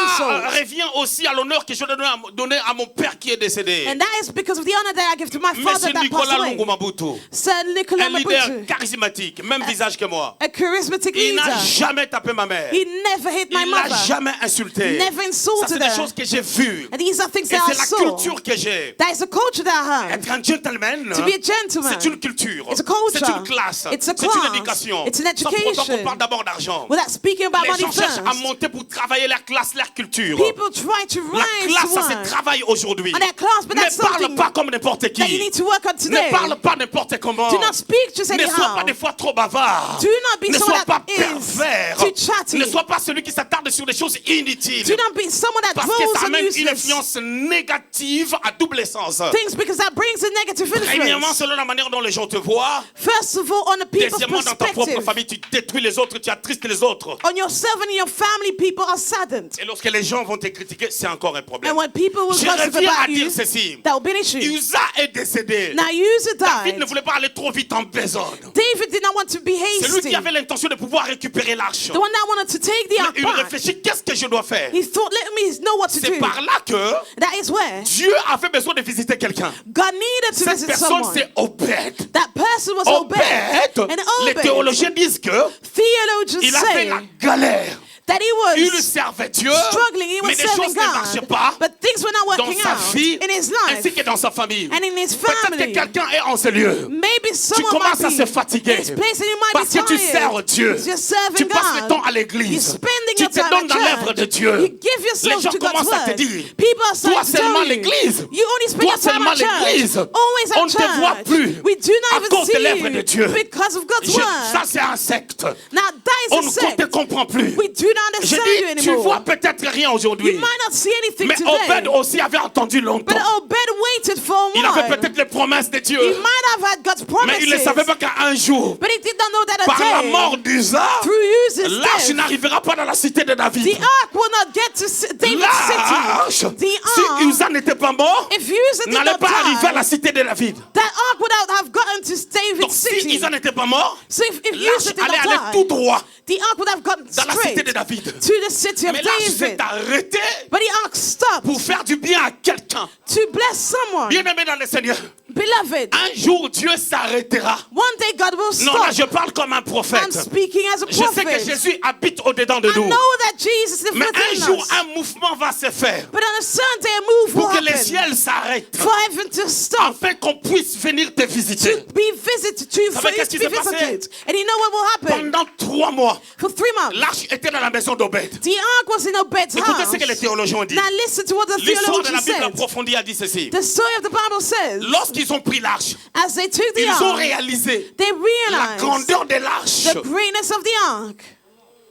insult. revient aussi à l'honneur que je dois donner à mon père qui est décédé. And that is because of the honor that I give to my father Monsieur that passed Nicolas away. Lungu Mabutu, Sir Nicolas un leader Mabutu, charismatique, même visage que moi. a charismatic Il n'a leader. jamais tapé ma mère. He never hit my Il l'a mother. jamais insulté. Never Ça, insulted c'est des her. choses que j'ai vues. And these are things Et that I c'est la saw. culture que j'ai. That is a culture that I have. Être un gentleman, To be a gentleman. c'est une culture. It's a culture. C'est une classe. It's a C'est une class. éducation. It's an Sans pour autant education. qu'on parle d'abord d'argent. Without speaking about Les money gens cherchent à first. monter pour travailler leur classe, leur culture. People try to La rise classe, ça to se one. travaille aujourd'hui. And that class, but that's Ne parle something pas comme n'importe qui. that you need to work on Ne today. parle pas n'importe comment. Do not speak just Ne sois anyhow. pas des fois trop bavard. Do not be Ne someone sois pas that is pervers. too chatty. Ne sois pas celui qui s'attarde sur des choses inutiles. Do not be someone that Parce que dwells ça on amène une useless influence négative à double sens. things because that brings a negative Premièrement, influence. selon la manière dont les gens te voient. First of all, on the people's Deuxièmement, dans ta propre perspective. famille, tu détruis les autres, tu attristes les autres. On yourself and your family, people are saddened. Et lorsque les gens vont te critiquer, c'est encore un problème. And when people will Je gossip reviens à about dire you, ceci. that will be an issue. Usa est décédé. Now, Uzzah David died. ne voulait pas aller trop vite en besogne. David did not want to be C'est lui hasty. qui avait l'intention de pouvoir récupérer l'arche. The one that wanted to take the ark Il back. réfléchit, qu'est-ce que je dois faire? He thought, let me know what to C'est do. par là que That is where Dieu avait besoin de visiter quelqu'un. God needed to Cette visit personne, someone. c'est Obed. That person was Obed. Obed, And les Obed, théologiens disent que theologians il avait say la galère. that he Il was servait Dieu, struggling, he was mais les choses serving ne marchaient God, pas. but things were not working sa out vie, in his ainsi life que dans sa famille. and in his Peut-être que family. quelqu'un est en ce lieu. Maybe Tu someone commences à might se be fatiguer in this place and you might parce be que tu tired. sers Dieu. You're serving Tu passes le God. temps à You're l'église. spending Tu your te time donnes at dans l'œuvre de church. Dieu. You give Les yourself gens to God's commencent à te word. dire, People are toi starting to seulement tell you, l'église. you only spend Toi your time seulement at church. l'église. Always at On ne te voit church. plus We do à not even cause de see l'œuvre de Dieu. you because of God's Ça word. c'est un secte. Now that On is ne a sect. te comprend plus. We do not Je understand you dis, tu vois anymore. peut-être rien You aujourd'hui. might not see anything Mais Obed today. aussi avait entendu longtemps. But Obed waited for a Il avait while. peut-être les promesses de Dieu. He might have had God's Mais il ne savait promises. pas qu'un jour, But he did not know that par la a day, mort d'Uza, through Uzzah's l'arche death, n'arrivera pas dans la cité de the David. ark will not get to David's L'arche, city. The si ark, Uza n'était pas mort, if Uzzah did n'allait not pas arriver à la die, cité de David. that ark would not have gotten to Donc David's si city. Uza n'était pas mort, So if l'arche Uzzah did allait not aller tout die, droit the ark would have gotten dans la cité straight de David. to the city of Mais l'arche s'est David. arrêtée But the ark stopped pour faire du bien à quelqu'un. to bless someone. Bien-aimé dans le Seigneur, Beloved, un jour Dieu s'arrêtera. one day God will Non, là stop. je parle comme un I'm prophète. speaking as a Je sais que prophet. Jésus habite au-dedans de I nous. know that Jesus is Mais un within jour, us. un mouvement va se faire But on a certain day, a move will pour que les happen ciels s'arrêtent, for heaven to stop, afin qu'on puisse venir te visiter. to be visited, to Savez qu'est-ce qui be s'est passé? visited. And you know what will happen? Pendant 3 mois, For 3 months, l'arche était dans la maison d'Obed. the ark was in Obed's Écoutez house. ce que les théologiens ont dit. Now listen to what the L'histoire de la theologian Bible said. approfondie a dit ceci. The story of the Bible says, Lorsqu'ils ont pris l'arche, as they took the ils ont ark, réalisé they la realized grandeur de l'arche the greatness of the ark,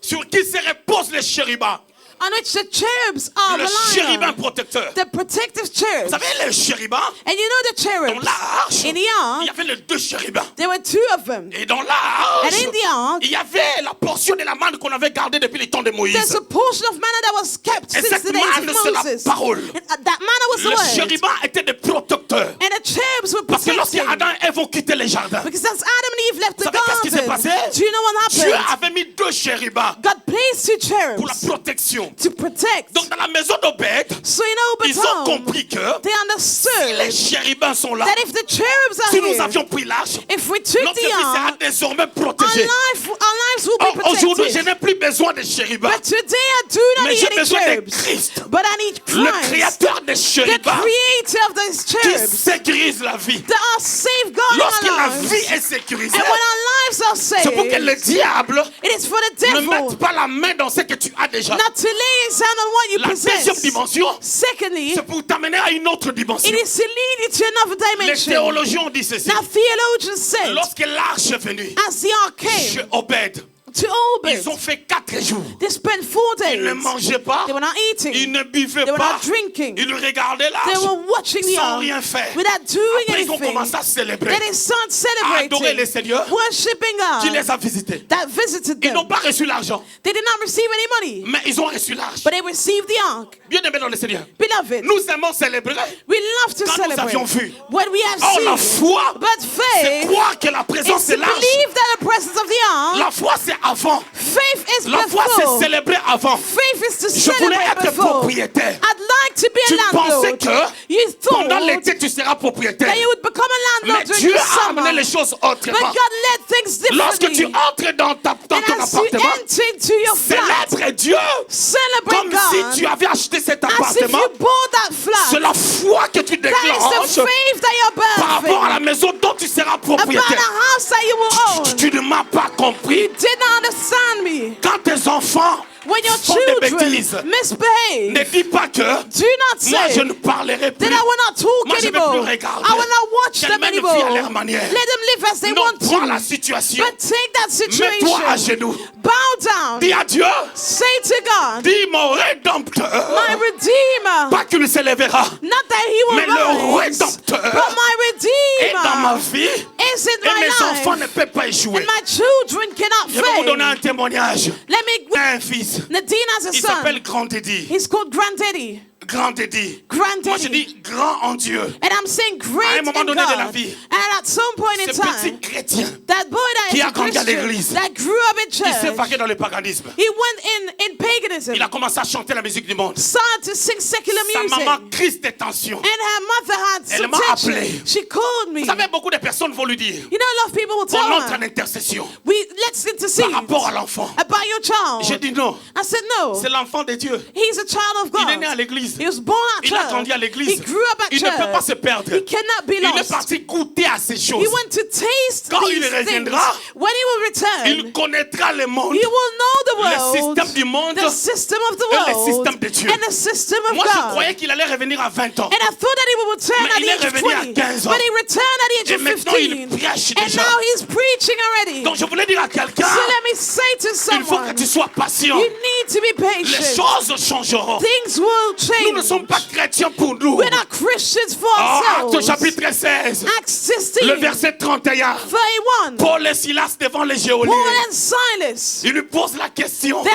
sur qui se repose les chérubins. on which the cherubs are Le chérubin relying on. protecteur. The protective Vous cherubs. savez, les chérubins, And you know the dans cherubs, l'arche, in the il y ark, avait les 2 chérubins. there were 2 of them. Et dans l'arche, And in the ark, il y avait la portion de la manne qu'on avait gardée depuis les temps de Moïse. there's a portion of manna that was kept Et since cette the days manne, of c'est la Moses. parole. And that manna was the Les word. chérubins étaient des protecteurs. And the cherubs were Parce que lorsque protecting. Adam et Ève ont quitté les jardins, Because as Adam and Eve left the Vous savez qu'est-ce qui s'est garden, passé? do you know what Dieu happened? avait mis 2 chérubins God placed 2 pour la cherubs protection. to protect. Donc dans la maison d'Obed, So in Obed's ils ont home, compris que they si les understood chérubins sont là, that if the cherubs are si nous here, avions pris l'arche, if we took notre the vie sera ark, désormais our protégée. lives will be Or, aujourd'hui, je protected. n'ai plus besoin de chérubins, But today I do not mais need j'ai any besoin de cherubs. Christ, But I need le Christ, créateur des the chérubins, creator of those qui cherubs sécurise la vie. that are safeguarding Lorsque our la lives. vie est sécurisée, And when our lives are c'est pour que saved, le diable it is for the ne devil mette pas la main dans ce que tu as déjà. not to lay his hand on what you La deuxième possess. dimension, Secondly, c'est pour t'amener à une autre dimension. it is to lead you to another Les dimension. théologiens ont dit ceci. Now theologians said, Lorsque l'arche est venue as the ark chez came Obed, to Obed, ils ont fait 4 jours. they spent 4 Ils ne days. mangeaient pas, They were not ils eating. ne buvaient They were pas, not drinking. ils regardaient They l'arche were watching the sans ark rien faire. without doing Après, ils ont anything. commencé à célébrer. Then they started À adorer le celebrating, Seigneur worshipping qui God les a visités. that visited Ils n'ont them. pas reçu l'argent, They did not receive any money, mais ils ont reçu l'arche. but they received the ark. Bien aimé dans le Seigneur, Beloved, nous aimons célébrer. we love to Quand nous celebrate avions vu. what we have Or, la seen. foi, But c'est faith croire que la présence is de to l'arche. believe that the presence of the ark, La foi, c'est avant. faith is La foi, c'est before. célébrer avant. Faith is to Je voulais celebrate être before. propriétaire. I'd like to be Tu a pensais landlord. que You pendant thought l'été, tu seras propriétaire. that you would become a Mais landlord during Dieu the a summer. amené les choses But autrement. God led things Lorsque tu differently. entres dans ton And as you appartement, enter into your flat, célèbre Dieu celebrate comme God si tu avais acheté cet as if appartement. you bought that C'est flat. la foi que tu That is déclenches the faith that you're par rapport à birthing la maison dont tu seras about a propriétaire. house that you will own. Tu ne m'as pas compris. Did not understand me. Quand tes enfants When your font des children bêtises, misbehave, ne dis pas que do not moi je say ne parlerai plus. that I will not talk Moi, je ne vais anymore. plus regarder. I will not watch Qu'elles them mènent anymore. vie à leur manière. Let them live as they Non, want prends la to. situation. But take that Mets-toi à situation. genoux. Bow down. Dis à Dieu. Say to God, Dis mon rédempteur. my Redeemer. Pas qu'il se lèvera. Not that he will Mais le rise, Rédempteur but my Et dans ma Redeemer vie. is in Et my mes life. enfants ne peuvent pas échouer. And my children cannot Je vais vous donner fail. un témoignage. Let me. Un fils. Nadine has a Il son. s'appelle Grand Eddie. He's called Granddaddy. Grand Eddie. Granddaddy. Moi je dis grand en Dieu. And I'm saying À great un moment in donné de la God. vie, And at some point in Ce petit time, chrétien that boy that qui is a a grandi à Christian, l'église, that grew up in il s'est church, vaqué dans le paganisme. he went in paganism, Il a commencé à chanter la musique du monde. started to sing secular Sa music. maman crise de tension. And her mother had Elle some m'a tension. appelé. She called me. Vous savez, beaucoup de personnes vont lui dire, You know, a lot of people will tell on entre en her, intercession let's intercede par rapport à l'enfant. about your J'ai child. dit non, I said, no, c'est l'enfant de Dieu. he's a child of Il est né à God. l'église. l'église. He was born at Il a church. grandi à l'église. He grew up at Il ne peut pas se church. perdre. He cannot be Il est lost. parti goûter à ces choses. He went to taste Quand these il things. reviendra, When he will return, Il connaîtra le monde, he will know the le world, système du monde the system of the et le world, système de Dieu. and the system of Moi, je God. croyais qu'il allait revenir à 20 ans. And I thought that he would return Mais at il the est age of revenu à 20. 15 ans. But he returned at the age Et of maintenant, 15. il prêche And déjà. now he's preaching already. Donc, je voulais dire à quelqu'un, So let me say to il faut someone, que tu sois patient. you need to be Les patient. choses changeront. Things will Nous ne change. sommes pas chrétiens pour nous. We're not Christians for Actes ourselves. chapitre 16, Acts 16, le verset 31. 31. Paul et Silas devant les geôliers. Paul and Silas, Il lui pose la question. they're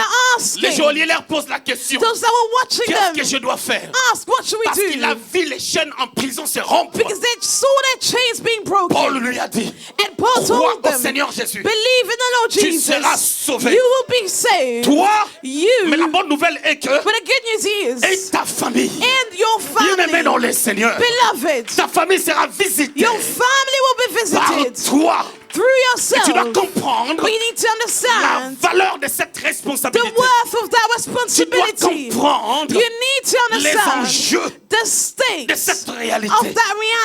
Les asking geôliers leur posent la question. those that were watching Qu'est-ce que them, je dois faire? ask, what should we Parce qu'il a do? vu les chaînes en prison se rompre. Because they saw their chains being broken. Paul lui a dit, And Paul crois told au them, Seigneur Jésus. believe in the Lord Tu Jesus. seras sauvé. You will be saved. Toi, You. mais la bonne nouvelle est que But the good news et is, ta famille, and your bien-aimés dans family, le Seigneur, beloved, ta famille sera visitée your family will be par visited toi. through Et tu dois yourself. comprendre We need to la understand valeur de cette the responsabilité. worth of that Tu dois responsibility. comprendre You need to les understand enjeux the stakes de cette réalité. of that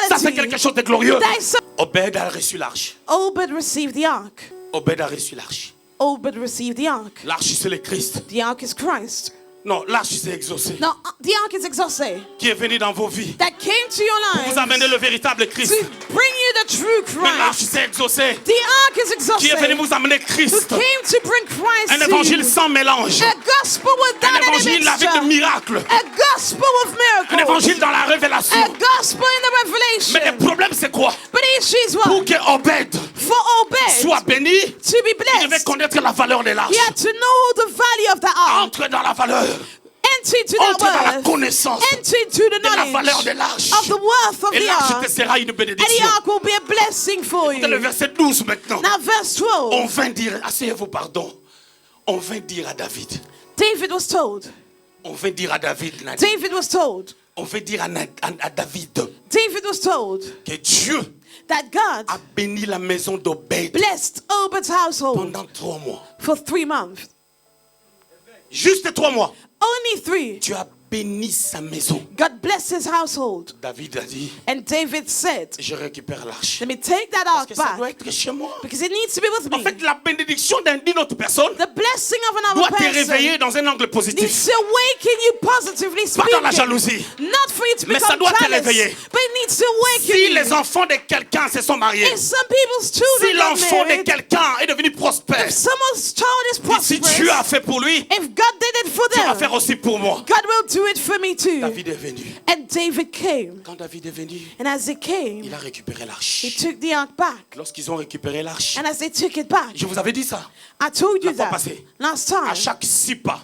Ça, c'est reality. quelque chose de glorieux. That is so- Obed a reçu l'arche. Obed received the ark. Obed a reçu l'arche. Obed received the ark. L'arche, c'est le Christ. The ark is Christ. Non, l'arche, c'est exaucé. Now, the ark is exaucé. Qui est venu dans vos vies. That came to your Vous lives amenez le véritable Christ. to bring you the true Mais l'arche, Christ. c'est exaucé. The ark is Qui est venu exaucé. vous amener Who Christ. came to bring Christ Un to évangile you. sans mélange. A gospel Un without any évangile avec de mixture. miracles. A gospel of Un miracles. évangile dans la révélation. A gospel in the Mais le revelation. problème, c'est quoi? But the issue is Pour what? que Obed For Obed soit béni, to be il devait blessed, connaître la valeur de l'arche. he had to know the value of the ark. Entre dans la valeur. Enter into that Entre dans la worth. connaissance Enter into the de la valeur knowledge de l'arche. of the worth of Et the l'arche ark. te sera une And the bénédiction. ark will be a blessing for C'est le you. verset 12 maintenant. Now verse On 12. vint dire, asseyez-vous, pardon. On vint dire à David. David was told. On vint dire à David. Nadia. David was told. On vint dire à David David was told que Dieu that God a béni la maison d'Obed blessed Obed's household pendant 3 mois. for 3 months. Juste 3 mois. Only 3. Dieu a béni sa maison. God blessed his household. David a dit, And David said, je récupère l'arche. let me take that Parce ark que ça doit back être chez moi. because it needs to be with En me. fait, la bénédiction d'une autre personne The blessing of doit another te réveiller person dans un angle needs positif. to awaken you positively Pas dans la speaking. jalousie. Not for you to Mais ça become doit te jealous, réveiller. but it needs to awaken Si you. les enfants de quelqu'un se sont mariés, If some people's si children got l'enfant de married, quelqu'un est devenu prospère, if someone's child is et si Dieu a prosperous, fait pour lui, if God did it for Dieu va them, faire aussi pour moi. God will do it for me too. David est venu. And David came. Quand David est venu, And as he came, il a récupéré he l'arche. took the ark back. Lorsqu'ils ont récupéré l'arche, And as they took it back, je vous avais dit ça. I told you La fois that passée. last À time. chaque 6 pas,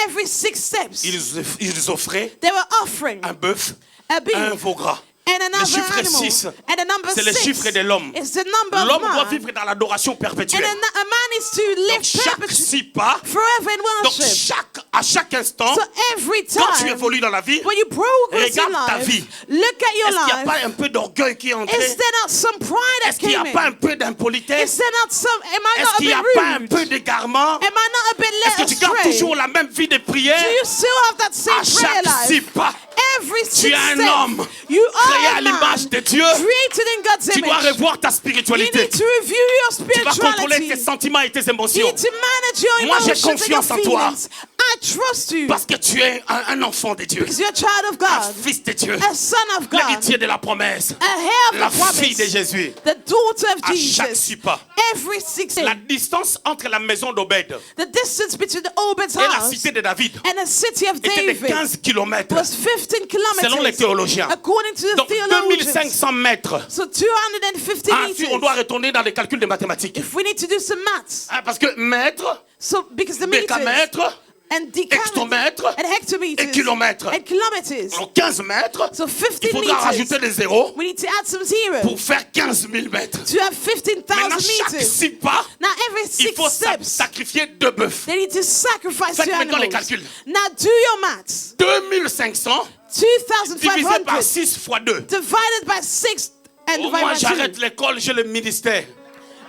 Every 6 steps, ils offraient they were offering un bœuf, a un beef veau gras. and another chiffre animal. 6, And the number c'est le 6 chiffre de l'homme. is the number of L'homme doit man. vivre dans l'adoration And perpétuelle. a man is to Donc live chaque perpetually 6 pas, forever in donc worship. à chaque instant, So every quand tu time évolues dans la vie, when you progress in regarde ta life, vie. look at your Est-ce qu'il n'y a life. pas un peu d'orgueil qui est entré? Is there not some pride that Est-ce qu'il n'y a came pas in? un peu d'impolitesse? Is there not some? Am I Est-ce not a qu'il n'y a bit pas un rude? peu d'égarement? Am I not a bit Est-ce que led tu gardes astray? toujours la même vie de prière? Do you still have that same À prayer chaque 6 life? pas, Every tu 6 es un steps, homme you créé are à a l'image man de Dieu. created in God's Tu dois image. revoir ta You spiritualité. need to review your Tu vas contrôler spirituality. tes sentiments et tes You émotions. need to manage your Moi, j'ai emotions and your confiance en toi. feelings. I trust you Parce que tu es un enfant de Dieu. because you're a child of Un God, fils de Dieu. a son of God, L'héritier de la promesse. a heir La of the fille de promise, Jésus. the daughter of À chaque Jesus. 6 pas. Every 6 La days, distance entre la maison d'Obed the distance between the Obed's et la house cité de David and the city of était de David 15 kilomètres. was 15 Selon les kilometers, théologiens. according to the Donc theologians. 2500 mètres. So 250 Si on doit meters. retourner dans les calculs de mathématiques. If we need to do some maths, Parce que mètre, so because the meters décamètre and decameters hectomètre and hectometers et kilomètre. and kilometers, Donc 15 mètres, so il 15 faudra rajouter meters. des zéros We need to add some zeros pour faire 15 000 mètres. to have 15,000 Maintenant, chaque meters. 6 pas, Now every il 6 faut steps, sacrifier 2 bœufs. they need to sacrifice Faites two maintenant les animals. calculs. Now do your maths. 2500 divisé 2,500 par 6 fois 2. divided by 6 and Oh, divided moi, by j'arrête 2. l'école, j'ai le ministère.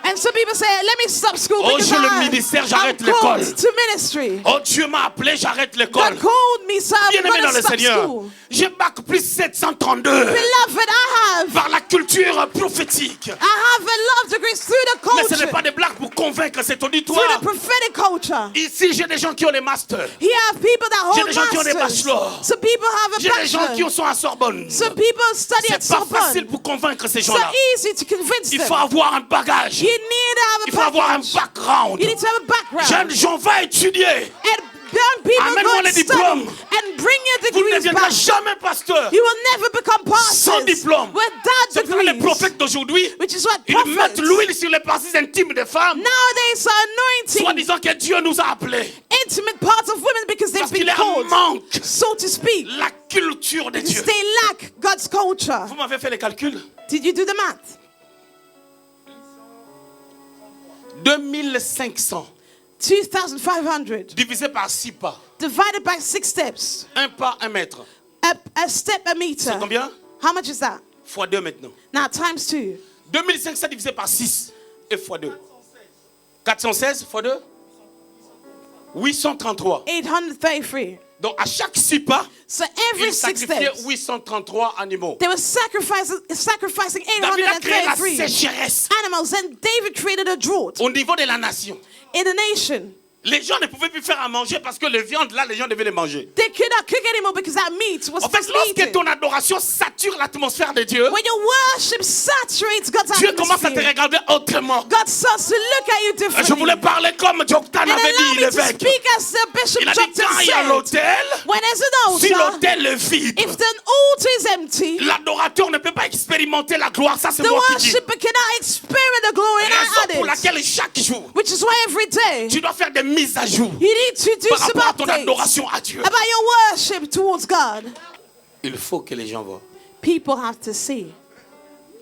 And some people say, let me stop school Oh, because j'ai le I'm ministère, j'arrête l'école. called to ministry. Oh, Dieu m'a appelé, j'arrête l'école. God called me, so I'm Bien-aimé going dans to le stop Seigneur, school. j'ai bac plus 732 Beloved, I have par la culture prophétique. a love degree through the Mais ce n'est culture, pas des blagues pour convaincre cet through auditoire. the prophetic culture. Ici, j'ai des gens qui ont les masters. Here have people that J'ai hold des gens qui ont des masters. bachelors. Some people have a J'ai des gens qui bachelor. sont à Sorbonne. Some people study at C'est pas facile Sorbonne. pour convaincre ces So gens-là. easy to convince Il them. faut avoir un bagage. You need to have a Il faut avoir un package. background. You need to have a background. Jeunes gens, va étudier. And young people Amène-moi go les and study diplômes. and bring your Vous ne degrees deviendrez back. jamais pasteur You will never become sans pastors diplôme. without C'est pour les degrees. prophètes d'aujourd'hui. Which is what Ils prophets, mettent l'huile sur les parties intimes des femmes, nowadays are soit anointing disant que Dieu nous a appelés. intimate parts of women because they've Parce qu'il been leur called, manque so to speak. la culture de Dieu. Because they lack God's culture. Vous m'avez fait les calculs. Did you do the math? 2500 2,500 divisé par 6 pas. divided by 6 steps. Un pas, 1 mètre. A step a meter. C'est combien? How much is that? Fois 2 maintenant. Now times 2. 2500 divisé par 6 et fois 2. 416 fois 2? 833. 833. Donc à chaque 6 pas, So every il 6 sacrifiait steps, 833 animaux. they were sacrificing David a créé la 833 sécheresse animals. And David created a drought au niveau de la nation. in a nation. Les gens ne pouvaient plus faire à manger parce que les viandes là, les gens devaient les manger. They could not cook anymore because that meat was En fait, first lorsque eaten. ton adoration sature l'atmosphère de Dieu, When your worship saturates God's Dieu commence à te atmosphere, regarder autrement. God starts to look at you Je differently. voulais parler comme Joktan And avait allow dit, me to l'évêque. speak as the Bishop Il a dit Joktan quand il y a said. l'autel, When there's an si altar, l'autel est vide, if the altar is empty, l'adorateur ne peut pas expérimenter la gloire. Ça, c'est the moi qui dis. worshiper cannot experience the glory and I Raison add pour it. laquelle chaque jour, Which is why every day tu dois faire des mises à jour you need to do par some rapport à ton updates adoration à Dieu. about your worship towards God. Il faut que les gens voient People have to see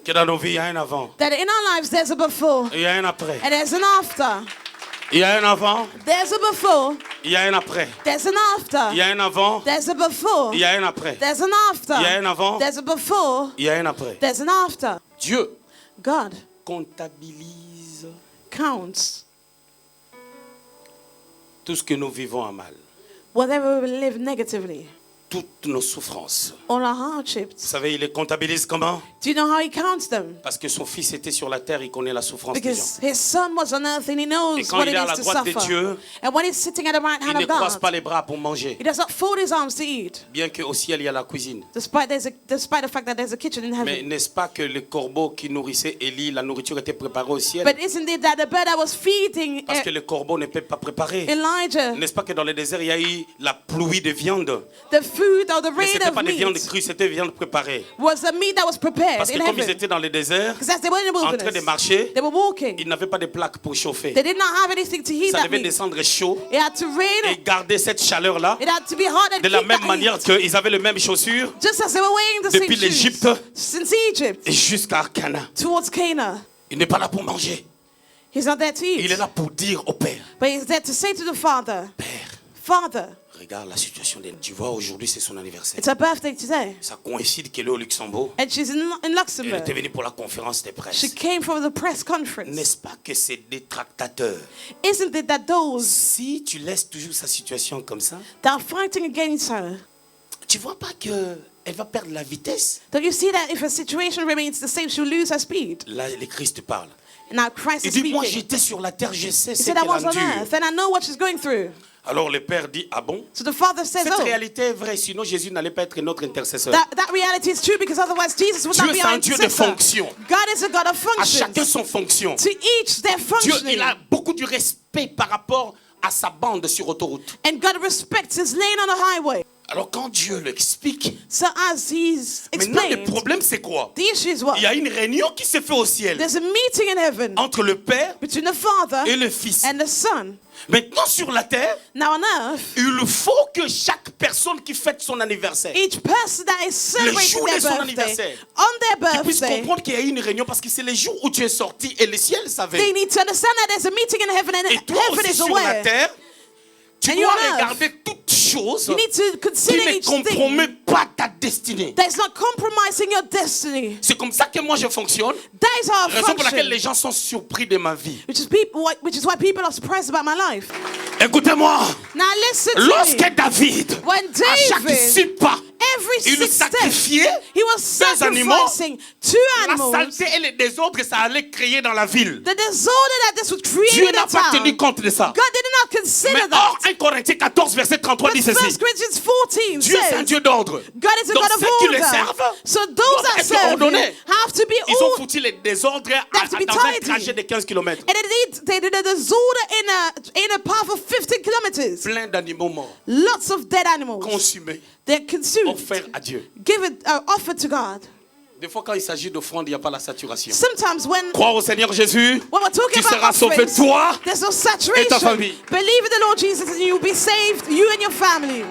que dans nos vies, il y a un avant, that in our lives there's a before il y a un après. and there's an after. Il y a un avant, There's a before, il y a un après. there's an after. Il y a un avant, There's a before, il y a un après. there's an after. Il y a un avant, There's a before, il y a un après. there's an after. Dieu God comptabilise counts tout ce que nous vivons à mal, whatever we live negatively, toutes nos souffrances. all our Vous hardships. savez, il les comptabilise comment? Do you know how he counts them? Parce que son fils était sur la terre, il connaît la souffrance des gens. Because his son was on earth and he knows Et quand what il it est à la is to droite de suffer. Dieu, And when he's sitting at the right Il hand ne of croise pas God, les bras pour manger. he does not fold his arms to eat, Bien qu'au ciel, il y a la cuisine. despite the fact that there's a kitchen in Mais heaven. n'est-ce pas que le corbeau qui nourrissait Élie, la nourriture était préparée au ciel? But isn't it that the bird that was feeding Parce que le corbeau ne peut pas préparer. Elijah, N'est-ce pas que dans le désert, il y a eu la pluie de viande? the food or the Mais rain ce n'était of pas des viandes meat crues, c'était des viandes préparées. was a meat that was prepared Parce que in comme ils heaven. étaient dans le désert, Because as they were in the en train de wilderness, marcher, they were walking. ils n'avaient pas de plaque pour chauffer. They did not have anything to heat Ça that devait meat. descendre chaud It had to et rain. garder cette chaleur-là. It had to be hot and De la keep même that manière heat. qu'ils avaient les mêmes chaussures Just as they were wearing the same depuis shoes l'Égypte since Egypt et jusqu'à Cana. towards Cana. Il n'est pas là pour manger. He's not there to Il est eat, là pour dire au Père, but he's there to say to the Father, Père, Father, regarde la situation d'elle. Tu vois, aujourd'hui, c'est son anniversaire. it's her birthday today. Ça coïncide qu'elle est au Luxembourg. And she's in Elle Luxembourg. était venue pour la conférence de She presse. came from the press conference. N'est-ce pas que c'est des tractateurs? Isn't it that those Si tu laisses toujours sa situation comme ça, that are fighting against her, tu vois pas que elle va perdre la vitesse? don't you see that if a situation remains the same, she'll lose her speed? Là, le Christ parle. Now Christ Il is dit, moi speaking. j'étais sur la terre, je sais He ce said, I was qu'elle on endure. earth and I know what she's going through. Alors le Père dit, ah bon? So the Father says, Cette oh, réalité est vraie, sinon Jésus n'allait pas être notre intercesseur. that reality is true because otherwise Jesus would Dieu, not be c'est our un Dieu de intercessor. fonction. God is a God of À chacun functions. son fonction. To each their Dieu, functioning. il a beaucoup de respect par rapport à sa bande sur autoroute. And God respects his lane on the highway. Alors quand Dieu l'explique, So as he's maintenant le explained, problème c'est quoi? the issue is what? Il y a une réunion qui se fait au ciel There's a meeting in heaven entre le Père between the Father et le Fils. and the Son. Maintenant sur la terre, Now on earth, il faut que chaque personne qui fête son anniversaire each person that is celebrating jour de their son birthday, anniversaire, on their puisse birthday, comprendre qu'il y a eu une réunion parce que c'est le jour où tu es sorti et le ciel they savait. need to understand that there's a meeting in heaven and Et toi heaven aussi is sur la aware. terre, tu And dois you're on earth. regarder toutes chose You need to qui consider ne each thing compromet pas ta destinée. that's not compromising your destiny. C'est comme ça que moi je fonctionne. That is how I Raison pour laquelle les function. gens sont surpris de ma vie. Which is why people are surprised about my life. Écoutez-moi. Now listen to Lorsque me. David, When à chaque David, 6 pas, every il 6 steps, sacrifiait he was deux animaux. sacrificing 2 la animals. saleté et le désordre que ça allait créer dans la ville. The disorder that this would create Dieu in n'a the pas town. tenu compte de ça. God did not consider Mais that. or, 1 Corinthiens 14, verset 33 dit But 1 ceci. Corinthians 14 Dieu c'est un says Dieu d'ordre. God is a Donc God of ceux qui le order. servent So those doivent that être serve him ordonnés. have to be Ils ont ordered. foutu les désordres to be dans un tidy. trajet de 15 km. And they did a disorder in a path of 15 kilometers. Plein d'animaux morts, Lots of dead animals. consumés, They're consumed. offerts à Dieu. Given, offered to God. Des fois quand il s'agit d'offrande, il n'y a pas la saturation. Sometimes when Crois au Seigneur Jésus, we're talking tu about seras sauvé offerings, toi there's no et ta saturation. famille. Believe in the Lord Jesus and you will be saved, you and your family.